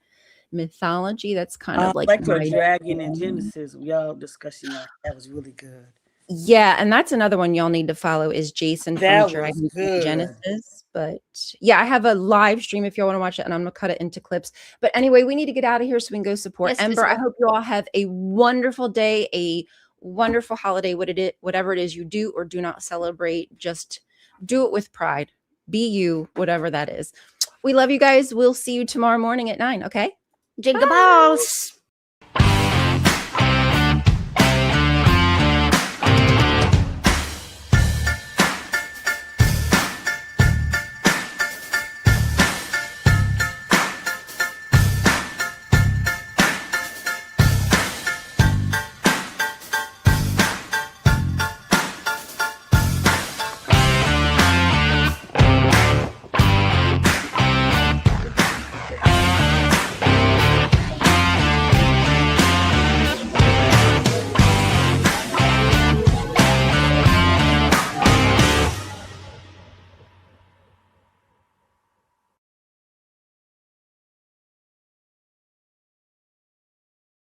mythology, that's kind of like your dragon in Genesis. Y'all discussing that was really good. Yeah, and that's another one y'all need to follow is Jason from Dragon Genesis. But yeah, I have a live stream if y'all want to watch it, and I'm gonna cut it into clips. But anyway, we need to get out of here so we can go support Ember. I hope you all have a wonderful day, a wonderful holiday, whatever it is you do or do not celebrate. Just do it with pride. Be you, whatever that is. We love you guys. We'll see you tomorrow morning at 9. Okay. Jingle balls.